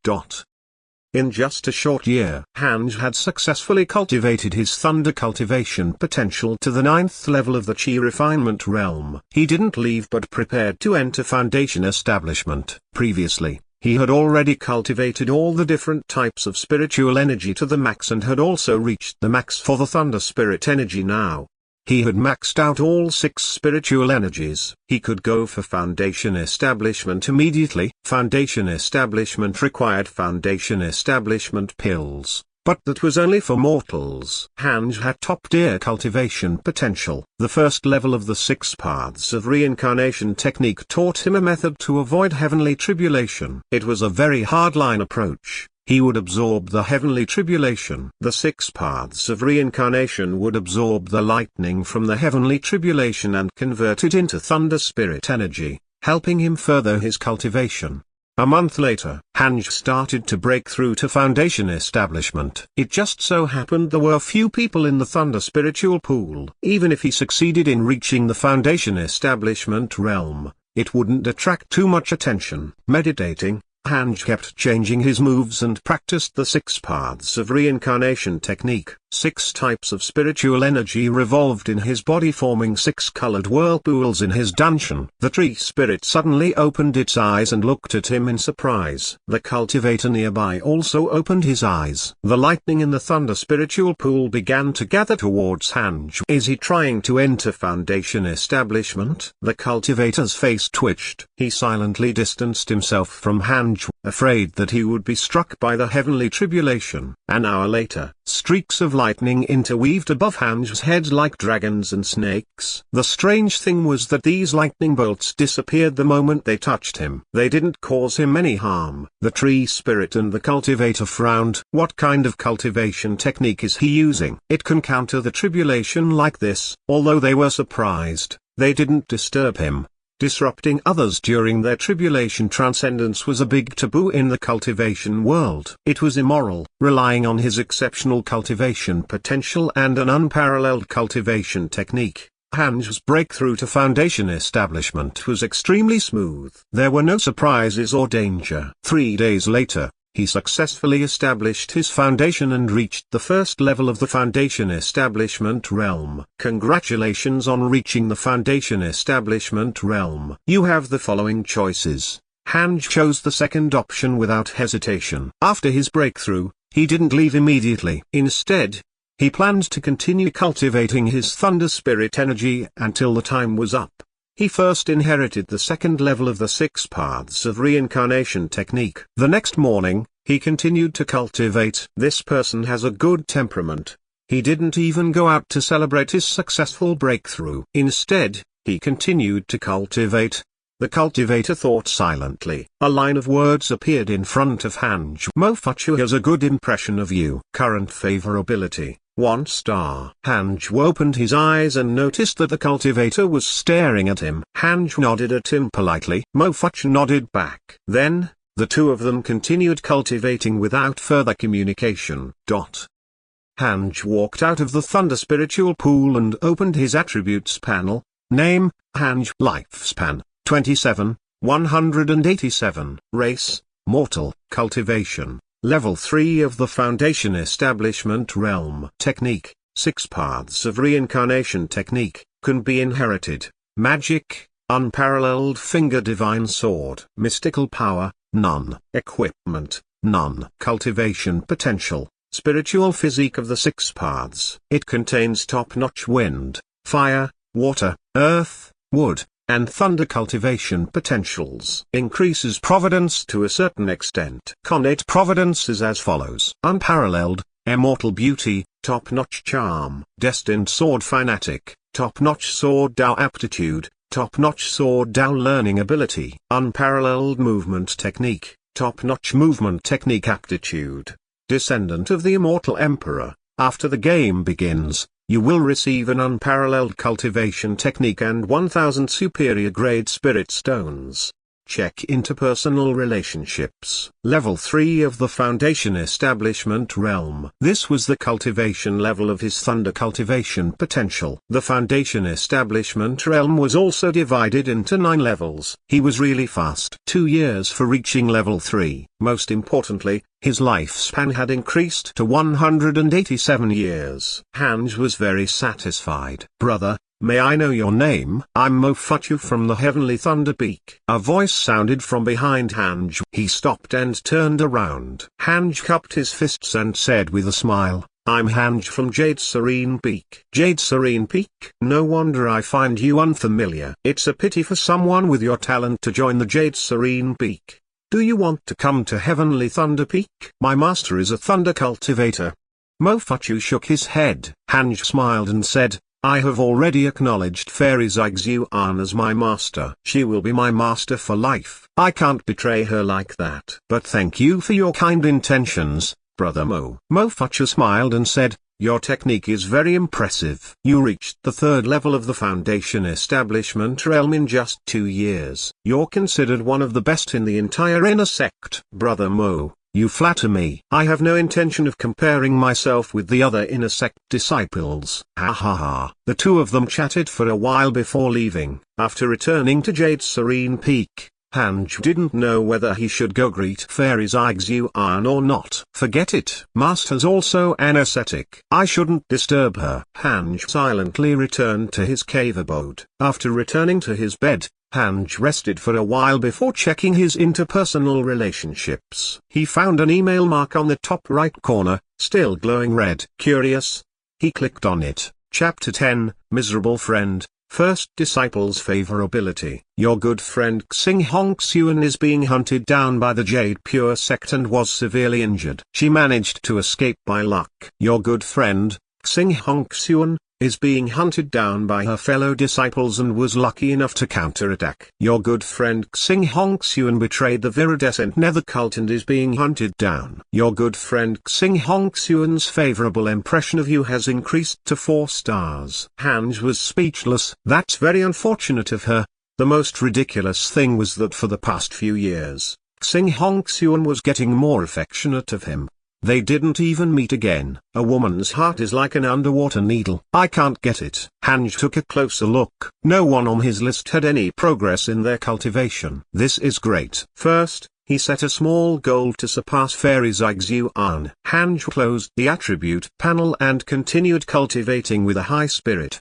S1: In just a short year, Hanj had successfully cultivated his Thunder cultivation potential to the 9th level of the Chi refinement realm. He didn't leave but prepared to enter Foundation establishment. Previously, he had already cultivated all the different types of spiritual energy to the max and had also reached the max for the Thunder Spirit energy now. He had maxed out all 6 spiritual energies. He could go for Foundation establishment immediately. Foundation establishment required Foundation establishment pills, but that was only for mortals. Hanj had top-tier cultivation potential. The first level of the 6 paths of reincarnation technique taught him a method to avoid heavenly tribulation. It was a very hardline approach. He would absorb the heavenly tribulation. The 6 paths of reincarnation would absorb the lightning from the heavenly tribulation and convert it into Thunder Spirit energy, helping him further his cultivation. A month later, Hanj started to break through to Foundation establishment. It just so happened there were few people in the Thunder Spiritual Pool. Even if he succeeded in reaching the Foundation establishment realm, it wouldn't attract too much attention. Meditating, Hanj kept changing his moves and practiced the 6 paths of reincarnation technique. 6 types of spiritual energy revolved in his body, forming 6 colored whirlpools in his dungeon. The tree spirit suddenly opened its eyes and looked at him in surprise. The cultivator nearby also opened his eyes. The lightning in the Thunder Spiritual Pool began to gather towards Hanj. Is he trying to enter Foundation establishment? The cultivator's face twitched. He silently distanced himself from Hanj, afraid that he would be struck by the heavenly tribulation. An hour later, streaks of lightning interweaved above Hanj's head like dragons and snakes. The strange thing was that these lightning bolts disappeared the moment they touched him. They didn't cause him any harm. The tree spirit and the cultivator frowned. What kind of cultivation technique is he using? It can counter the tribulation like this. Although they were surprised, they didn't disturb him. Disrupting others during their tribulation transcendence was a big taboo in the cultivation world. It was immoral. Relying on his exceptional cultivation potential and an unparalleled cultivation technique, Hanj's breakthrough to Foundation establishment was extremely smooth. There were no surprises or danger. 3 days later, he successfully established his foundation and reached the first level of the Foundation establishment realm. Congratulations on reaching the Foundation establishment realm. You have the following choices. Hanj chose the second option without hesitation. After his breakthrough, he didn't leave immediately. Instead, he planned to continue cultivating his Thunder Spirit energy until the time was up. He first inherited the second level of the 6 paths of reincarnation technique. The next morning, he continued to cultivate. This person has a good temperament. He didn't even go out to celebrate his successful breakthrough. Instead, he continued to cultivate. The cultivator thought silently. A line of words appeared in front of Hanj. Mofuchu has a good impression of you. Current favorability, 1 star. Hanj opened his eyes and noticed that the cultivator was staring at him. Hanj nodded at him politely. Mofuch nodded back. Then, the two of them continued cultivating without further communication. Hanj walked out of the Thunder Spiritual Pool and opened his attributes panel. Name, Hanj. Lifespan, 27, 187. Race, Mortal. Cultivation, Level 3 of the Foundation Establishment Realm. Technique, 6 Paths of Reincarnation Technique, can be inherited. Magic, Unparalleled Finger Divine Sword. Mystical Power, none. Equipment, none. Cultivation Potential, Spiritual Physique of the 6 Paths. It contains top-notch wind, fire, water, earth, wood, and thunder cultivation potentials. Increases Providence to a certain extent. Connate Providence is as follows. Unparalleled, Immortal Beauty, Top-notch Charm. Destined Sword Fanatic, Top-notch Sword Dao Aptitude, Top-notch Sword Dao Learning Ability. Unparalleled Movement Technique, Top-notch Movement Technique Aptitude. Descendant of the Immortal Emperor. After the game begins, you will receive an unparalleled cultivation technique and 1000 superior grade spirit stones. Check interpersonal relationships. Level 3 of the Foundation Establishment Realm. This was the cultivation level of his thunder cultivation potential. The Foundation Establishment Realm was also divided into 9 levels. He was really fast. 2 years for reaching level 3. Most importantly, his lifespan had increased to 187 years. Hanj was very satisfied. Brother, may I know your name? I'm Mofuchu from the Heavenly Thunder Peak. A voice sounded from behind Hanj. He stopped and turned around. Hanj cupped his fists and said with a smile, I'm Hanj from Jade Serene Peak. Jade Serene Peak? No wonder I find you unfamiliar. It's a pity for someone with your talent to join the Jade Serene Peak. Do you want to come to Heavenly Thunder Peak? My master is a thunder cultivator. Mofuchu shook his head. Hanj smiled and said, I have already acknowledged Fairy Zygzuan as my master. She will be my master for life. I can't betray her like that. But thank you for your kind intentions, Brother Mo. Mofuchu smiled and said, your technique is very impressive. You reached the 3rd level of the Foundation Establishment Realm in just 2 years. You're considered one of the best in the entire inner sect. Brother Mo, you flatter me. I have no intention of comparing myself with the other inner sect disciples. Ha ha ha. The two of them chatted for a while before leaving. After returning to Jade Serene Peak, Hanj didn't know whether he should go greet Fairy Zygzuan or not. Forget it. Master's also an ascetic. I shouldn't disturb her. Hanj silently returned to his cave abode. After returning to his bed, Hanj rested for a while before checking his interpersonal relationships. He found an email mark on the top right corner, still glowing red. Curious? He clicked on it. Chapter 10, Miserable Friend. First Disciple's Favorability. Your good friend Xing Hongxuan is being hunted down by the Jade Pure sect and was severely injured. She managed to escape by luck. Your good friend, Xing Hongxuan, is being hunted down by her fellow disciples and was lucky enough to counterattack. Your good friend Xing Hongxuan betrayed the viridescent nether cult and is being hunted down. Your good friend Xing Hongxuan's favorable impression of you has increased to 4 stars. Hanj was speechless. That's very unfortunate of her. The most ridiculous thing was that for the past few years, Xing Hongxuan was getting more affectionate of him. They didn't even meet again. A woman's heart is like an underwater needle. I can't get it. Hanj took a closer look. No one on his list had any progress in their cultivation. This is great. First, he set a small goal to surpass Fairy Zygzuan. Hanj closed the attribute panel and continued cultivating with a high spirit.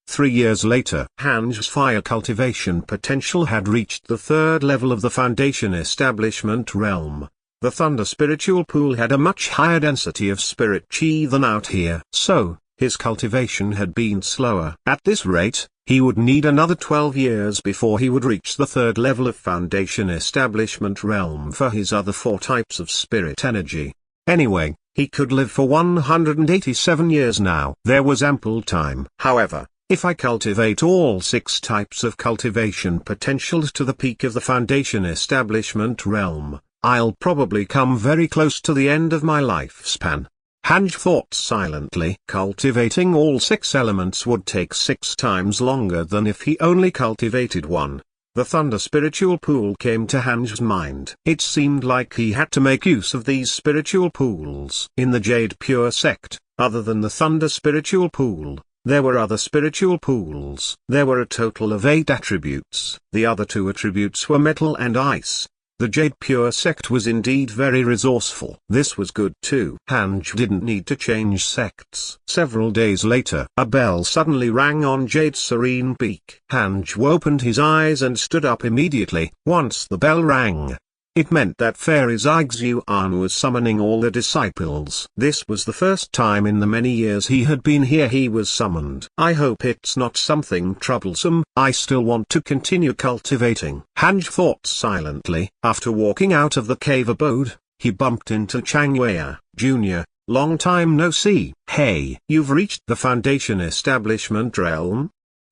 S1: 3 years later, Hanj's fire cultivation potential had reached the 3rd level of the Foundation Establishment Realm. The Thunder Spiritual Pool had a much higher density of spirit chi than out here. So, his cultivation had been slower. At this rate, he would need another 12 years before he would reach the 3rd level of Foundation Establishment Realm for his other 4 types of spirit energy. Anyway, he could live for 187 years now. There was ample time. However, if I cultivate all 6 types of cultivation potential to the peak of the Foundation Establishment Realm, I'll probably come very close to the end of my lifespan. Hanj thought silently. Cultivating all 6 elements would take 6 times longer than if he only cultivated one. The thunder spiritual pool came to Hanj's mind. It seemed like he had to make use of these spiritual pools. In the Jade Pure sect, other than the thunder spiritual pool, there were other spiritual pools. There were a total of 8 attributes. The other 2 attributes were metal and ice. The Jade Pure sect was indeed very resourceful. This was good too. Hanj didn't need to change sects. Several days later, a bell suddenly rang on Jade Serene Peak. Hanj opened his eyes and stood up immediately. Once the bell rang, it meant that Fairy Zygzuan was summoning all the disciples. This was the first time in the many years he had been here he was summoned. I hope it's not something troublesome. I still want to continue cultivating. Hanj thought silently. After walking out of the cave abode, he bumped into Changwei Jr. Long time no see. Hey, you've reached the Foundation Establishment Realm?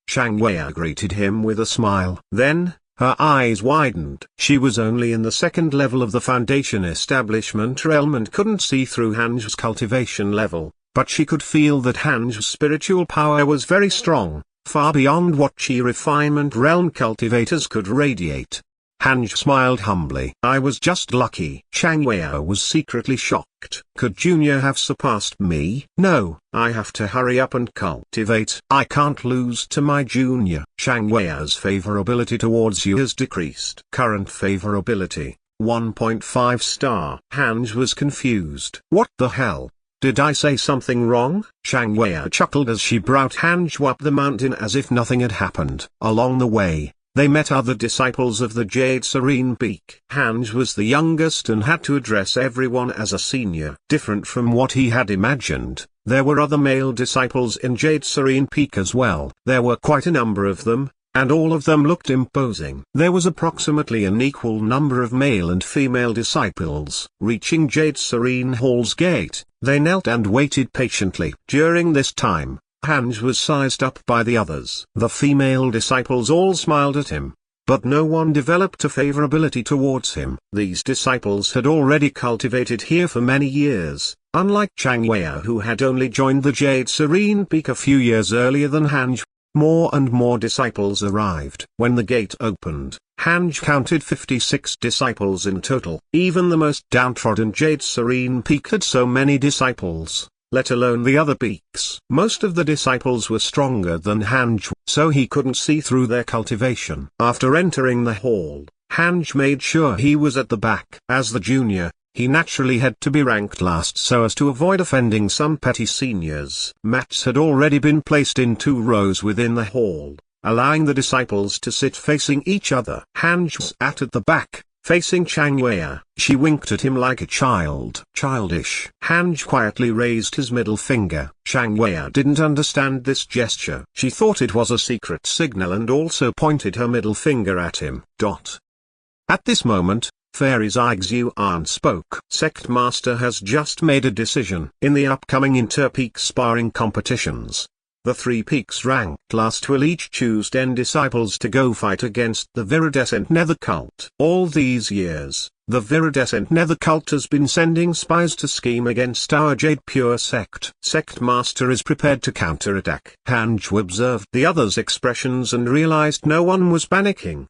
S1: Changwei greeted him with a smile. Then, her eyes widened. She was only in the 2nd level of the Foundation Establishment Realm and couldn't see through Hanj's cultivation level, but she could feel that Hanj's spiritual power was very strong, far beyond what Chi Refinement Realm cultivators could radiate. Hanj smiled humbly. I was just lucky. Changwei was secretly shocked. Could Junior have surpassed me? No, I have to hurry up and cultivate. I can't lose to my junior. Changwei's favorability towards you has decreased. Current favorability, 1.5 star. Hanj was confused. What the hell? Did I say something wrong? Changwei chuckled as she brought Hanj up the mountain as if nothing had happened. Along the way, they met other disciples of the Jade Serene Peak. Hanj was the youngest and had to address everyone as a senior. Different from what he had imagined, there were other male disciples in Jade Serene Peak as well. There were quite a number of them, and all of them looked imposing. There was approximately an equal number of male and female disciples. Reaching Jade Serene Hall's gate, they knelt and waited patiently. During this time, Hanj was sized up by the others. The female disciples all smiled at him, but no one developed a favorability towards him. These disciples had already cultivated here for many years, unlike Changwei who had only joined the Jade Serene Peak a few years earlier than Hanj. More and more disciples arrived. When the gate opened, Hanj counted 56 disciples in total. Even the most downtrodden Jade Serene Peak had so many disciples, let alone the other peaks. Most of the disciples were stronger than Hanj, so he couldn't see through their cultivation. After entering the hall, Hanj made sure he was at the back. As the junior, he naturally had to be ranked last so as to avoid offending some petty seniors. Mats had already been placed in 2 rows within the hall, allowing the disciples to sit facing each other. Hanj sat at the back, facing Changwei. She winked at him like a child. Childish. Hanj quietly raised his middle finger. Changwei didn't understand this gesture. She thought it was a secret signal and also pointed her middle finger at him. At this moment, Fairy Zygzuan spoke. Sect Master has just made a decision. In the upcoming inter-peak sparring competitions, the 3 peaks ranked last will each choose 10 disciples to go fight against the Viridescent Nether Cult. All these years, the Viridescent Nether Cult has been sending spies to scheme against our Jade Pure sect. Sect Master is prepared to counterattack. Hanj observed the others' expressions and realized no one was panicking.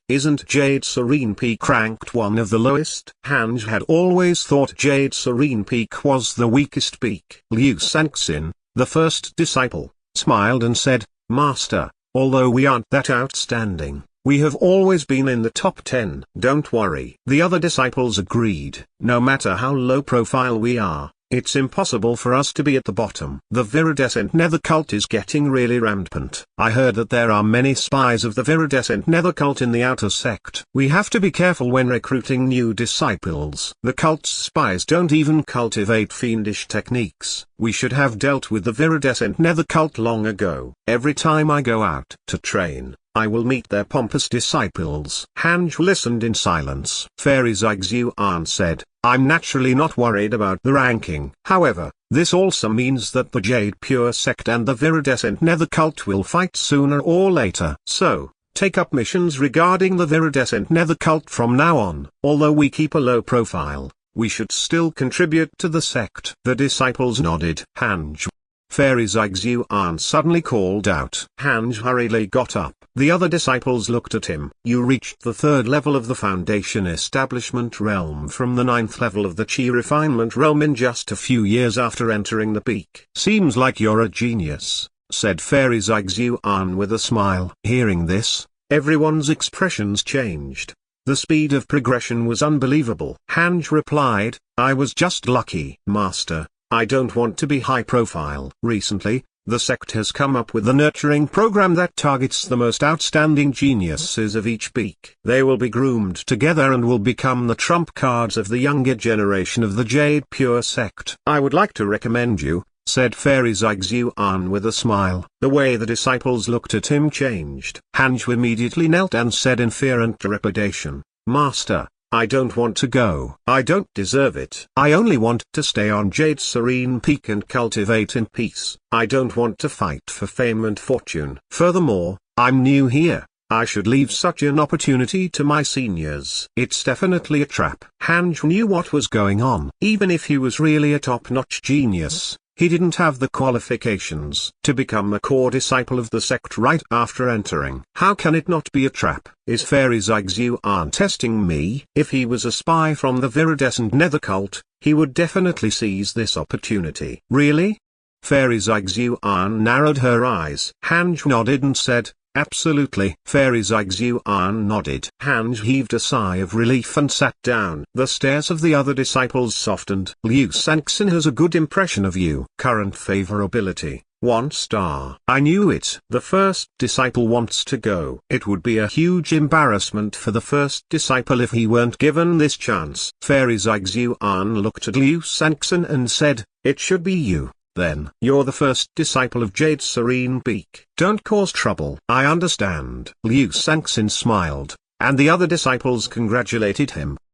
S1: Isn't Jade Serene Peak ranked one of the lowest? Hanj had always thought Jade Serene Peak was the weakest peak. Liu Sanxin, the first disciple, smiled and said, Master, although we aren't that outstanding, we have always been in the top 10. Don't worry. The other disciples agreed. No matter how low profile we are, it's impossible for us to be at the bottom. The Viridescent Nether Cult is getting really rampant. I heard that there are many spies of the Viridescent Nether Cult in the outer sect. We have to be careful when recruiting new disciples. The cult's spies don't even cultivate fiendish techniques. We should have dealt with the Viridescent Nether Cult long ago. Every time I go out to train, I will meet their pompous disciples. Hanj listened in silence. Fairy Zygzuan said, I'm naturally not worried about the ranking. However, this also means that the Jade Pure sect and the Viridescent Nether Cult will fight sooner or later. So, take up missions regarding the Viridescent Nether Cult from now on. Although we keep a low profile, we should still contribute to the sect. The disciples nodded. Hanj. Fairy Zhigzuan suddenly called out. Hanj hurriedly got up. The other disciples looked at him. You reached the 3rd level of the Foundation Establishment Realm from the 9th level of the Chi Refinement Realm in just a few years after entering the peak. Seems like you're a genius, said Fairy Zhigzuan with a smile. Hearing this, everyone's expressions changed. The speed of progression was unbelievable. Hanj replied, I was just lucky. Master, I don't want to be high profile. Recently, the sect has come up with a nurturing program that targets the most outstanding geniuses of each peak. They will be groomed together and will become the trump cards of the younger generation of the Jade Pure sect. I would like to recommend you, said Fairy Zhigzuan with a smile. The way the disciples looked at him changed. Hanju immediately knelt and said in fear and trepidation, Master, I don't want to go. I don't deserve it. I only want to stay on Jade's serene peak and cultivate in peace. I don't want to fight for fame and fortune. Furthermore, I'm new here. I should leave such an opportunity to my seniors. It's definitely a trap. Hanj knew what was going on. Even if he was really a top-notch genius, he didn't have the qualifications to become a core disciple of the sect right after entering. How can it not be a trap? Is Fairy Zhigzuan testing me? If he was a spy from the viridescent nether cult, he would definitely seize this opportunity. Really? Fairy Zhigzuan narrowed her eyes. Hanj nodded and said, Absolutely. Fairy Zhigzuan nodded. Hanj heaved a sigh of relief and sat down. The stares of the other disciples softened. Liu Sanxin has a good impression of you. Current favorability, 1 star. I knew it. The first disciple wants to go. It would be a huge embarrassment for the first disciple if he weren't given this chance. Fairy Zhigzuan looked at Liu Sanxin and said, It should be you. Then, you're the first disciple of Jade's serene peak. Don't cause trouble. I understand. Liu Sanxin smiled, and the other disciples congratulated him.